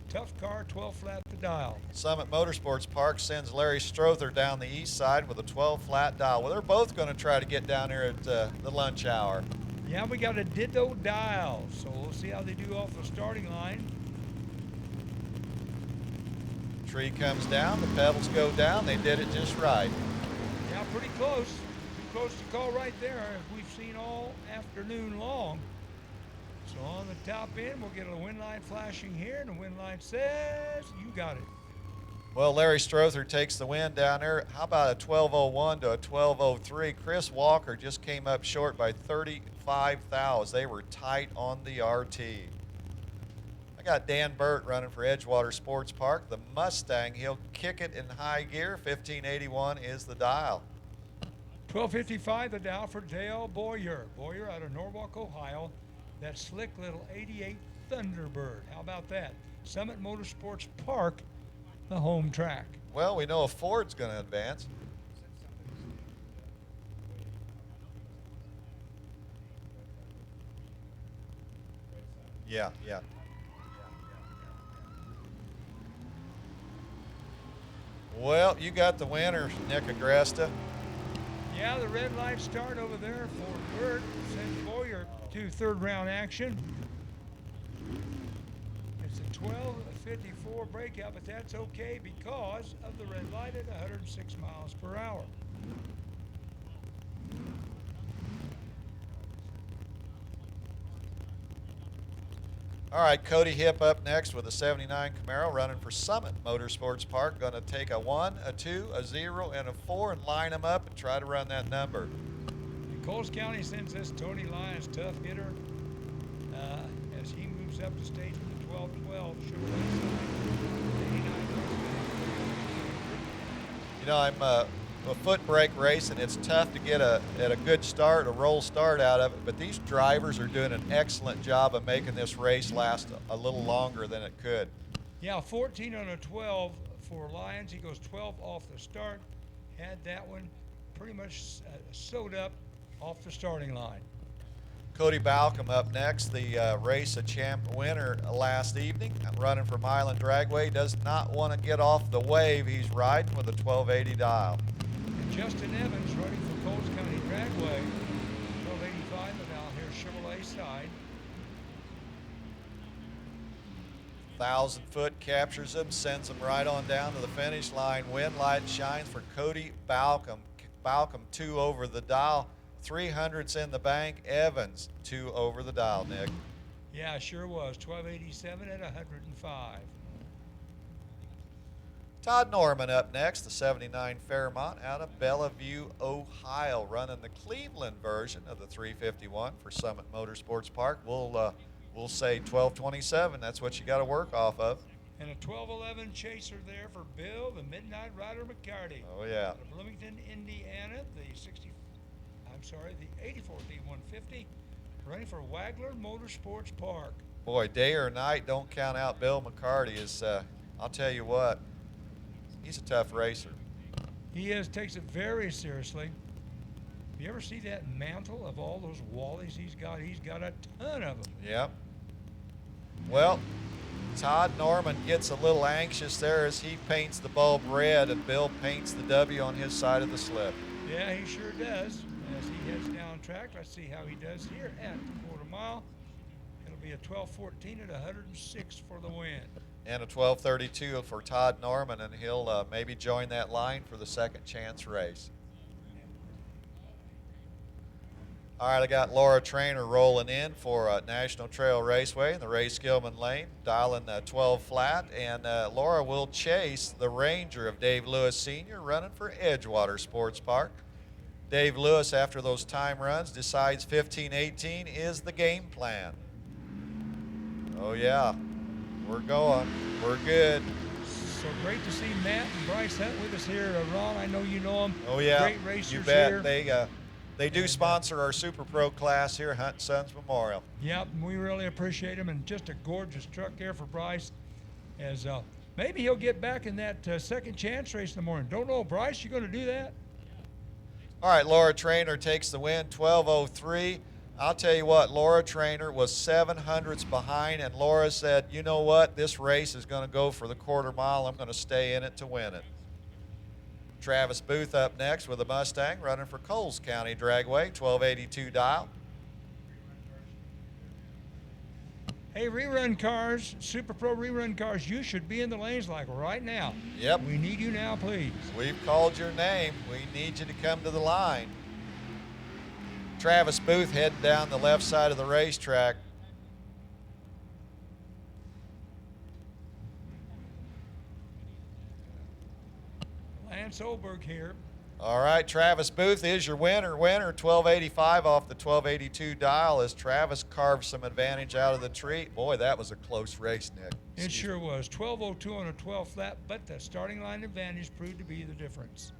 S1: Tough car, 12 flat the dial.
S2: Summit Motorsports Park sends Larry Strother down the east side with a 12 flat dial. Well, they're both going to try to get down here at the lunch hour.
S1: Yeah, we got a ditto dial, so we'll see how they do off the starting line.
S2: Tree comes down, the pedals go down. They did it just right.
S1: Yeah, pretty close. Too close to call right there, as we've seen all afternoon long. So on the top end, we'll get a wind line flashing here, and the wind line says, you got it.
S2: Well, Larry Strother takes the win down there. How about a 12:01 to a 12:03? Chris Walker just came up short by 35 thou. They were tight on the RT. I got Dan Burt running for Edgewater Sports Park. The Mustang, he'll kick it in high gear. 1581 is the dial.
S1: 12:55 the dial for Dale Boyer. Boyer out of Norwalk, Ohio. That slick little 88 Thunderbird. How about that? Summit Motorsports Park, the home track.
S2: Well, we know a Ford's going to advance. Yeah. Well, you got the winner, Nick Agresta.
S1: Yeah, the red light start over there for Burt sends Boyer to third round action. It's a 12:54 breakout, but that's okay because of the red light at 106 miles per hour.
S2: All right, Cody Hipp up next with a 79 Camaro running for Summit Motorsports Park. Going to take a 1, a 2, a 0, and a 4 and line them up and try to run that number.
S1: And Coles County sends this Tony Lyons, tough hitter, as he moves up the stage with the 12-12 Chevrolet side. 89
S2: You know, I'm a foot brake race, and it's tough to get a good start, a roll start out of it, but these drivers are doing an excellent job of making this race last a little longer than it could.
S1: Yeah, 14 on a 12 for Lyons. He goes 12 off the start. Had that one pretty much sewed up off the starting line.
S2: Cody Balcom up next, the race a champ winner last evening, running for Milan Dragway. Does not want to get off the wave. He's riding with a 1280 dial.
S1: And Justin Evans running for Coles County Dragway. 1285 now here, Chevrolet side.
S2: 1,000-foot captures him, sends him right on down to the finish line. Wind light shines for Cody Balcom. Balcom 2 over the dial. 300's in the bank. Evans 2 over the dial, Nick.
S1: Yeah, sure was. 1287 at 105.
S2: Todd Norman up next, the 79 Fairmont out of Bellevue, Ohio, running the Cleveland version of the 351 for Summit Motorsports Park. We'll say 1227. That's what you got to work off of.
S1: And a 1211 chaser there for Bill, the Midnight Rider McCarty.
S2: Oh yeah.
S1: Out of Bloomington, Indiana, the 84 D150, running for Wagler Motorsports Park.
S2: Boy, day or night, don't count out Bill McCarty. I'll tell you what, he's a tough racer.
S1: He takes it very seriously. You ever see that mantle of all those Wallies he's got? He's got a ton of them.
S2: Yep. Well, Todd Norman gets a little anxious there as he paints the bulb red and Bill paints the W on his side of the slip.
S1: Yeah, he sure does. As he heads down track, let's see how he does here at the quarter mile. It'll be a 12:14 at 106 for the win.
S2: And a 12:32 for Todd Norman, and he'll maybe join that line for the second chance race. All right, I got Laura Trainer rolling in for National Trail Raceway in the Ray Skillman Lane, dialing 12 flat, and Laura will chase the Ranger of Dave Lewis Sr. running for Edgewater Sports Park. Dave Lewis, after those time runs, decides 15:18 is the game plan. Oh yeah, we're going, we're good.
S1: So great to see Matt and Bryce Hunt with us here. Ron, I know you know them.
S2: Oh yeah,
S1: great racers
S2: you bet.
S1: here.
S2: They do sponsor our Super Pro class here, Hunt Sons Memorial.
S1: Yep, we really appreciate them, and just a gorgeous truck there for Bryce. As maybe he'll get back in that second chance race in the morning. Don't know, Bryce, you going to do that?
S2: All right, Laura Trainer takes the win, 12:03. I'll tell you what, Laura Trainer was 700ths behind, and Laura said, you know what, this race is going to go for the quarter mile. I'm going to stay in it to win it. Travis Booth up next with a Mustang running for Coles County Dragway, 1282 dial.
S1: Hey, rerun cars, Super Pro rerun cars, you should be in the lanes like right now.
S2: Yep.
S1: We need you now, please.
S2: We've called your name. We need you to come to the line. Travis Booth heading down the left side of the racetrack.
S1: Lance Olberg here.
S2: All right, Travis Booth is your winner. 1285 off the 1282 dial as Travis carves some advantage out of the tree. Boy, that was a close race, Nick.
S1: It sure was. 12:02 on a 12 flat, but the starting line advantage proved to be the difference.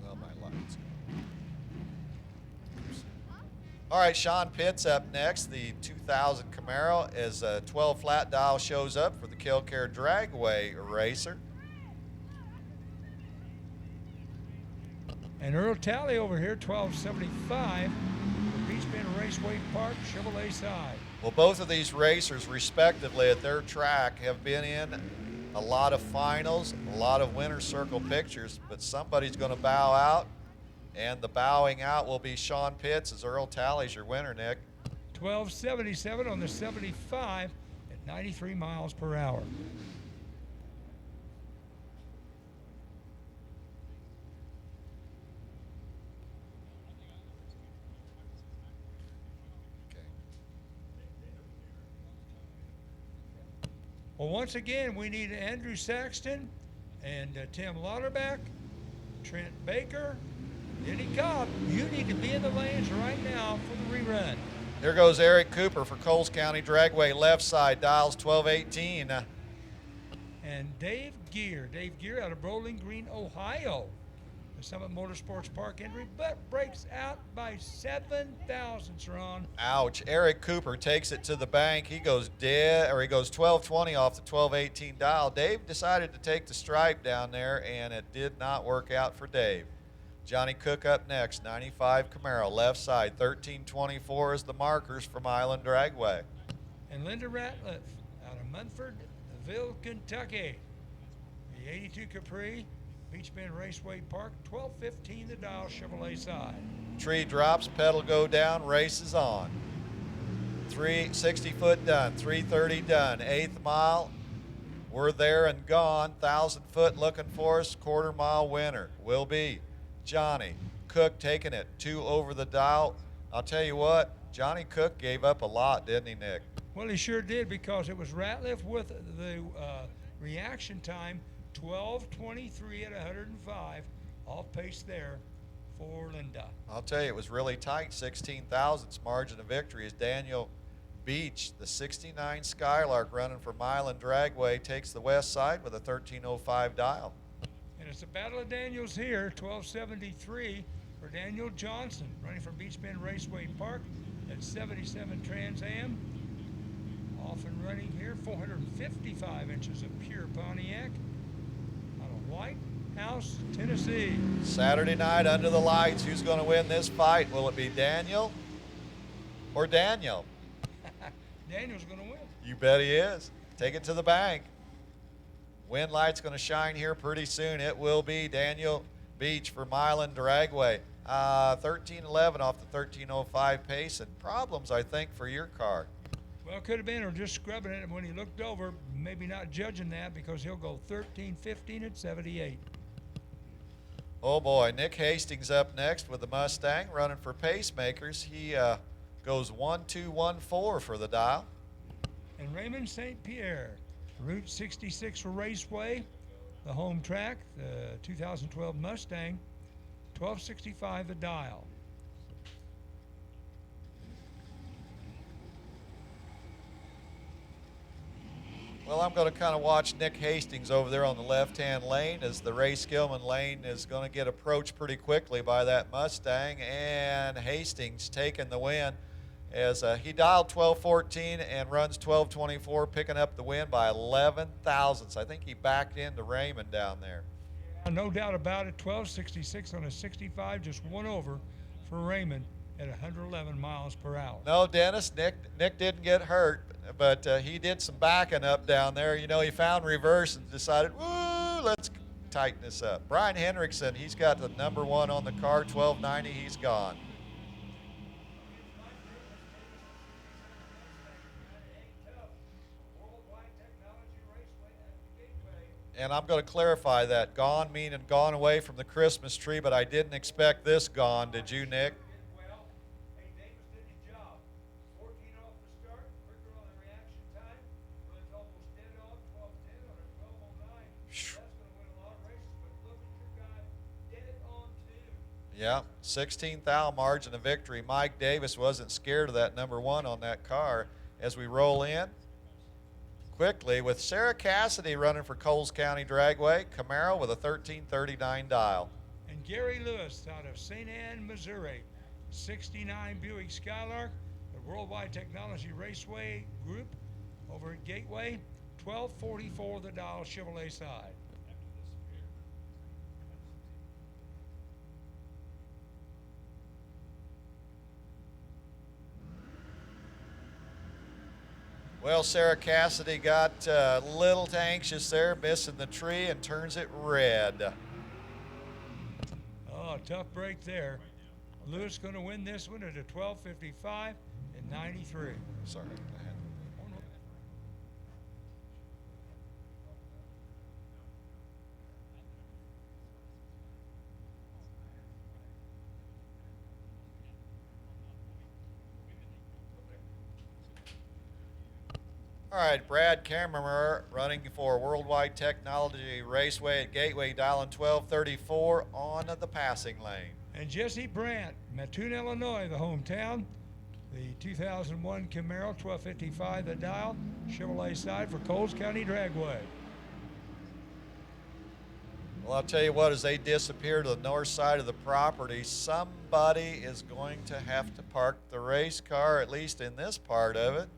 S2: Well, my lights. All right, Sean Pitts up next. The 2000 Camaro as a 12 flat dial shows up for the Killcare Dragway Racer.
S1: And Earl Talley over here, 1275, the Beach Bend Raceway Park, Chevrolet side.
S2: Well, both of these racers, respectively, at their track have been in a lot of finals, a lot of winner's circle pictures, but somebody's going to bow out, and the bowing out will be Sean Pitts as Earl Talley's your winner, Nick.
S1: 1277 on the 75 at 93 miles per hour. Well, once again, we need Andrew Saxton and Tim Lauterbach, Trent Baker, Denny Cobb. You need to be in the lanes right now for the rerun.
S2: Here goes Eric Cooper for Coles County Dragway, left side, dials 1218.
S1: And Dave Gear out of Bowling Green, Ohio. The Summit Motorsports Park entry, but breaks out by 7 thousandths, Ron.
S2: Ouch. Eric Cooper takes it to the bank. He goes dead, or he goes 1220 off the 1218 dial. Dave decided to take the stripe down there, and it did not work out for Dave. Johnny Cook up next, 95 Camaro, left side, 1324 is the markers from Island Dragway.
S1: And Linda Ratliff out of Munfordville, Kentucky. The 82 Capri, Beach Bend Raceway Park, 1215 the dial, Chevrolet side.
S2: Tree drops, pedal go down, race is on. 360 foot done, 330 done, 8th mile. We're there and gone. 1,000 foot looking for us, quarter mile winner will be Johnny Cook taking it 2 over the dial. I'll tell you what, Johnny Cook gave up a lot, didn't he, Nick?
S1: Well, he sure did, because it was Ratliff with the reaction time, 12:23 at 105, off pace there for Linda.
S2: I'll tell you, it was really tight. 16 thousandths margin of victory as Daniel Beach, the 69 Skylark running for Milan Dragway, takes the west side with a 1305 dial.
S1: And it's a battle of Daniels here, 1273 for Daniel Johnson, running for Beach Bend Raceway Park at 77 Trans Am. Off and running here, 455 inches of pure Pontiac. White House, Tennessee.
S2: Saturday night under the lights. Who's going to win this fight? Will it be Daniel or Daniel?
S1: Daniel's going to win.
S2: You bet he is. Take it to the bank. Wind light's going to shine here pretty soon. It will be Daniel Beach for Milan Dragway. 1311 off the 1305 pace, and problems, I think, for your car.
S1: Well, could have been, or just scrubbing it, and when he looked over, maybe not judging that, because he'll go 13-15 at 78.
S2: Oh boy, Nick Hastings up next with the Mustang, running for Pacemakers. He goes 1214 for the dial.
S1: And Raymond St. Pierre, Route 66 Raceway, the home track, the 2012 Mustang, 1265 the dial.
S2: Well, I'm going to kind of watch Nick Hastings over there on the left-hand lane as the Ray Skillman lane is going to get approached pretty quickly by that Mustang, and Hastings taking the win as he dialed 1214 and runs 1224, picking up the win by 11 thousandths. I think he backed into Raymond down there.
S1: No doubt about it, 1266 on a 65, just one over for Raymond at 111 miles per hour.
S2: No, Dennis, Nick didn't get hurt, but he did some backing up down there. You know, he found reverse and decided, woo, let's tighten this up. Brian Henriksen, he's got the number 1 on the car, 1290, he's gone. And I'm going to clarify that. Gone meaning gone away from the Christmas tree, but I didn't expect this gone. Did you, Nick?
S1: Well, hey, Davis did his job. 14 off the start, quicker on the reaction time. Runs almost dead on, 12:10 on a 12:09. That's going to win a lot of races, but look at your guy, dead on two.
S2: Yeah, 16th out margin of victory. Mike Davis wasn't scared of that number one on that car. As we roll in quickly with Sarah Cassidy running for Coles County Dragway, Camaro with a 1339 dial.
S1: And Gary Lewis out of St. Anne, Missouri, 69 Buick Skylark, the Worldwide Technology Raceway Group over at Gateway, 1244 the dial, Chevrolet side.
S2: Well, Sarah Cassidy got a little anxious there, missing the tree, and turns it red.
S1: Oh, tough break there. Lewis going to win this one at a 12:55 and 93.
S2: Sorry. Go ahead. All right, Brad Kammerer running for Worldwide Technology Raceway at Gateway, dialing 1234 on the passing lane.
S1: And Jesse Brandt, Mattoon, Illinois, the hometown. The 2001 Camaro, 1255 the dial, Chevrolet side for Coles County Dragway.
S2: Well, I'll tell you what, as they disappear to the north side of the property, somebody is going to have to park the race car, at least in this part of it.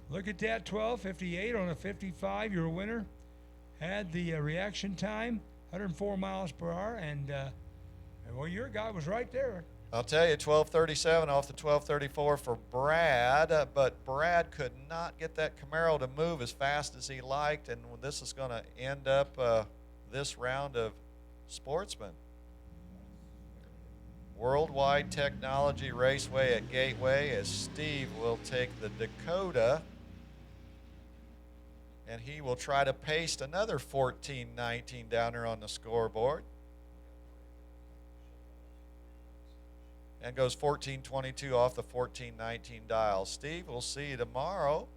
S1: Look at that, 12:58 on a 55. Your winner had the reaction time, 104 miles per hour, and well, your guy was right there.
S2: I'll tell you, 1237 off the 1234 for Brad, but Brad could not get that Camaro to move as fast as he liked, and this is going to end up this round of Sportsman. Worldwide Technology Raceway at Gateway, as Steve will take the Dakota, and he will try to paste another 14-19 down there on the scoreboard. And goes 14-22 off the 14-19 dial. Steve, we'll see you tomorrow.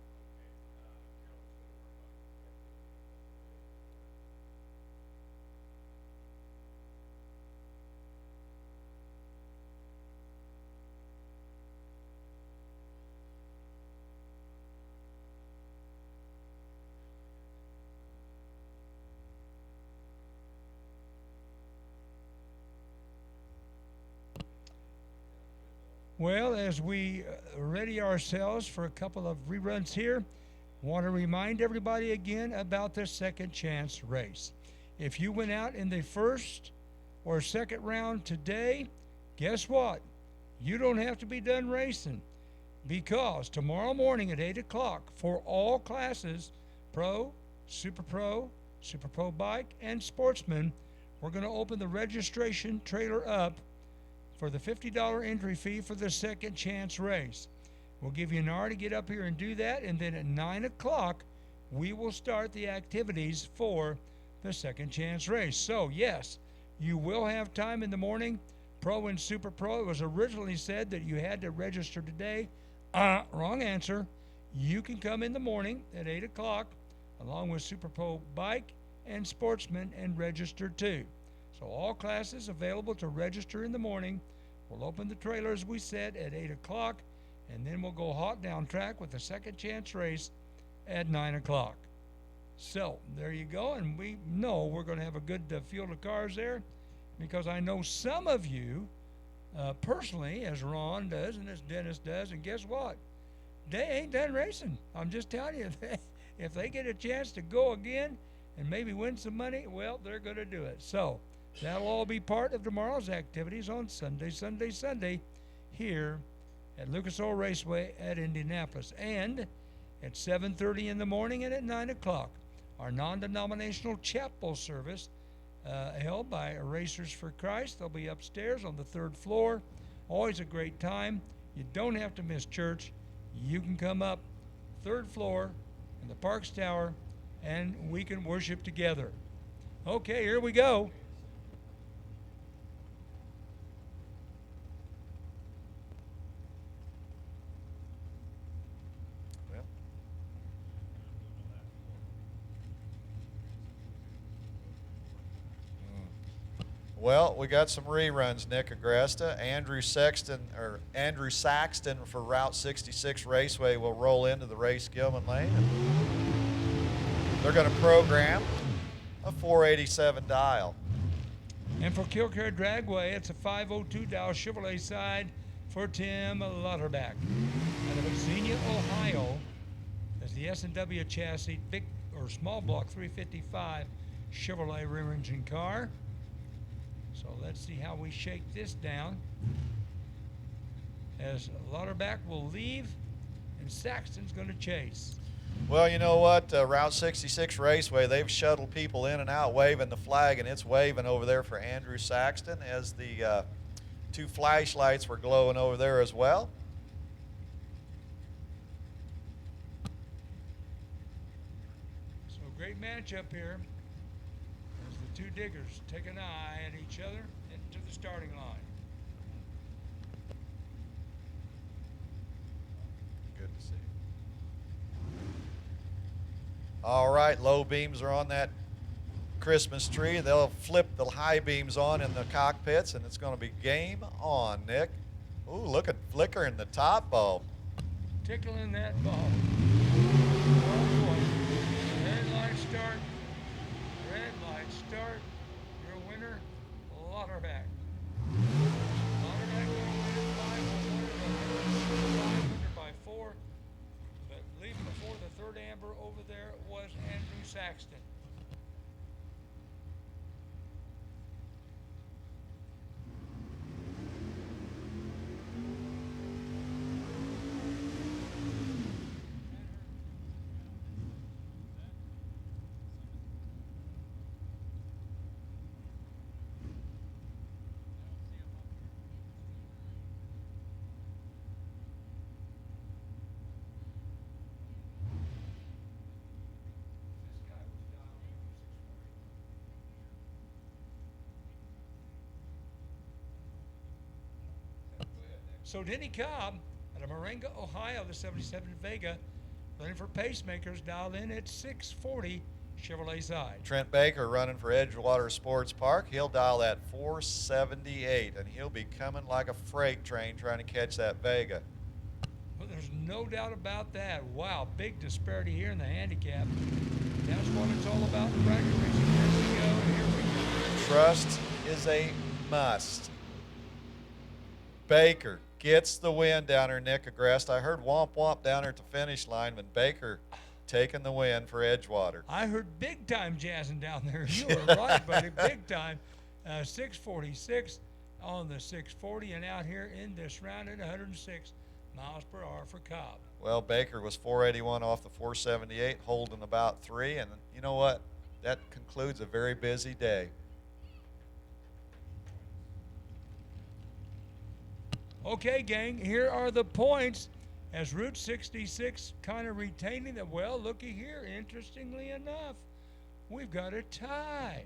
S1: Well, as we ready ourselves for a couple of reruns here, want to remind everybody again about the second chance race. If you went out in the first or second round today, guess what? You don't have to be done racing, because tomorrow morning at 8 o'clock for all classes, Pro, Super Pro Bike, and Sportsman, we're going to open the registration trailer up for the $50 entry fee for the second chance race. We'll give you an hour to get up here and do that, and then at 9 o'clock, we will start the activities for the second chance race. So, yes, you will have time in the morning, Pro and Super Pro. It was originally said that you had to register today. Wrong answer. You can come in the morning at 8 o'clock, along with Super Pro Bike and Sportsman, and register too. So all classes available to register in the morning. We'll open the trailer, as we said, at 8 o'clock, and then we'll go hot down track with the second chance race at 9 o'clock. So there you go, and we know we're going to have a good field of cars there, because I know some of you personally, as Ron does and as Dennis does, and guess what? They ain't done racing. I'm just telling you, if they get a chance to go again and maybe win some money, well, they're going to do it. So that'll all be part of tomorrow's activities on Sunday here at Lucas Oil Raceway at Indianapolis. And at 7:30 in the morning and at 9 o'clock, our non-denominational chapel service held by Racers for Christ. They'll be upstairs on the 3rd floor. Always a great time. You don't have to miss church. You can come up 3rd floor in the Parks Tower and we can worship together. Okay, here we go.
S2: Well, we got some reruns, Nick Agresta. Andrew Saxton for Route 66 Raceway will roll into the race Gilman Lane. They're going to program a 487 dial.
S1: And for Killcare Dragway, it's a 502 dial Chevrolet side for Tim Lutterback. Out of Xenia, Ohio, is the S&W chassis big or small block 355 Chevrolet rear engine car. So let's see how we shake this down. As Lauterbach will leave, and Saxton's going to chase.
S2: Well, you know what? Route 66 Raceway, they've shuttled people in and out waving the flag, and it's waving over there for Andrew Saxton as the two flashlights were glowing over there as well.
S1: So great matchup here. The two diggers take an eye at each other into the starting line.
S2: Good to see. All right, low beams are on that Christmas tree. They'll flip the high beams on in the cockpits, and it's going to be game on, Nick. Ooh, look at flickering the top bulb.
S1: Tickling that ball. Red light start. Red light start. Your winner, Lauterbach. Lauterbach going to win it 500 by 4. But leaving before the third amber over there was Andrew Saxton. So Denny Cobb out of Moringa, Ohio, the 77 Vega, running for pacemakers, dialed in at 640 Chevrolet side.
S2: Trent Baker running for Edgewater Sports Park. He'll dial that 478, and he'll be coming like a freight train trying to catch that Vega.
S1: Well, there's no doubt about that. Wow, big disparity here in the handicap. That's what it's all about in bracket racing. Here we go, here we go.
S2: Trust is a must. Baker gets the win down there, Nick Agrest. I heard womp womp down there at the finish line, but Baker taking the win for Edgewater.
S1: I heard big time jazzing down there. You were right, buddy, big time. 646 on the 640, and out here in this round at 106 miles per hour for Cobb.
S2: Well, Baker was 481 off the 478, holding about 3, and you know what? That concludes a very busy day.
S1: Okay, gang, here are the points as Route 66 kind of retaining them. Well, looky here, interestingly enough, we've got a tie.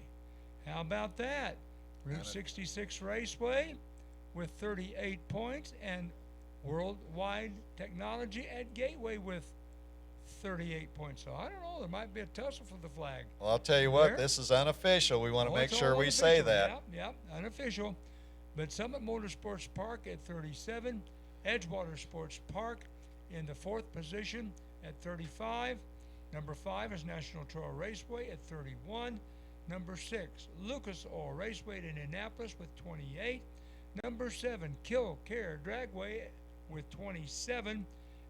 S1: How about that? Route 66 Raceway with 38 points, and Worldwide Technology at Gateway with 38 points. So I don't know, there might be a tussle for the flag.
S2: Well, I'll tell you what, this is unofficial. We want to make sure we say that.
S1: Yep, unofficial. But Summit Motorsports Park at 37, Edgewater Sports Park in the 4th position at 35. Number 5 is National Trail Raceway at 31. Number 6, Lucas Oil Raceway at Indianapolis with 28. Number 7, Kill Care Dragway with 27.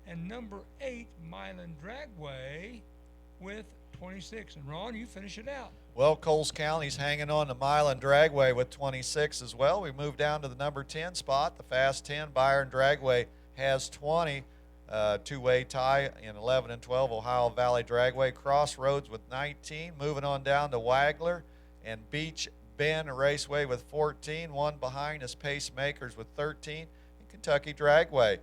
S1: And number 8, Milan Dragway with 26. And Ron, you finish it out.
S2: Well, Coles County's hanging on to Milan Dragway with 26 as well. We move down to the number 10 spot. The Fast 10, Byron Dragway has 20. Two-way tie in 11 and 12, Ohio Valley Dragway. Crossroads with 19. Moving on down to Wagler and Beach Bend Raceway with 14. One behind is Pacemakers with 13. And Kentucky Dragway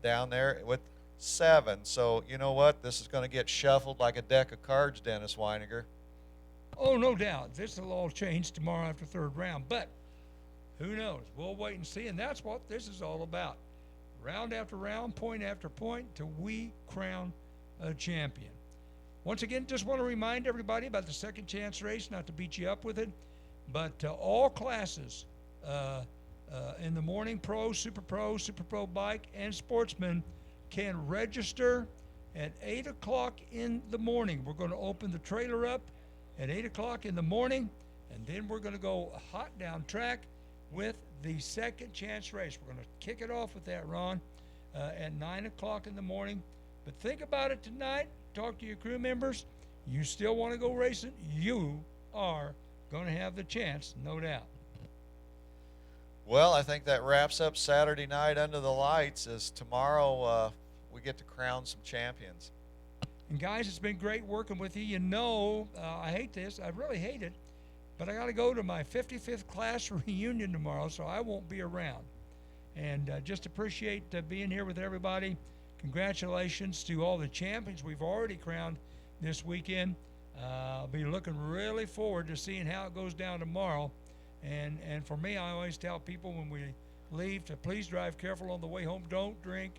S2: down there with 7. So, you know what? This is going to get shuffled like a deck of cards, Dennis Weiniger.
S1: Oh, no doubt. This will all change tomorrow after third round. But who knows? We'll wait and see. And that's what this is all about. Round after round, point after point, till we crown a champion. Once again, just want to remind everybody about the second chance race, not to beat you up with it, but all classes in the morning, Pro, Super Pro Bike, and Sportsman can register at 8 o'clock in the morning. We're going to open the trailer up at 8 o'clock in the morning, and then we're going to go hot down track with the second chance race. We're going to kick it off with that, Ron, at 9 o'clock in the morning. But think about it tonight. Talk to your crew members. You still want to go racing? You are going to have the chance, no doubt.
S2: Well, I think that wraps up Saturday night under the lights, as tomorrow we get to crown some champions.
S1: And guys, it's been great working with you. You know, I hate this. I really hate it. But I got to go to my 55th class reunion tomorrow, so I won't be around. And just appreciate being here with everybody. Congratulations to all the champions we've already crowned this weekend. I'll be looking really forward to seeing how it goes down tomorrow. And for me, I always tell people when we leave to please drive careful on the way home. Don't drink.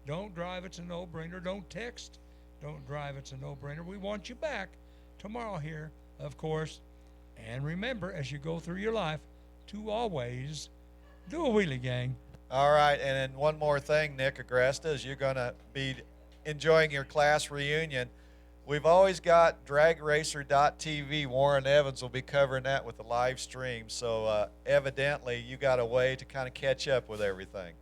S1: Don't drive. It's a no-brainer. Don't text. Don't drive. It's a no-brainer. We want you back tomorrow here, of course. And remember, as you go through your life, to always do a wheelie, gang.
S2: All right, and then one more thing, Nick Agresta, is you're going to be enjoying your class reunion. We've always got dragracer.tv. Warren Evans will be covering that with the live stream. So evidently you got a way to kind of catch up with everything.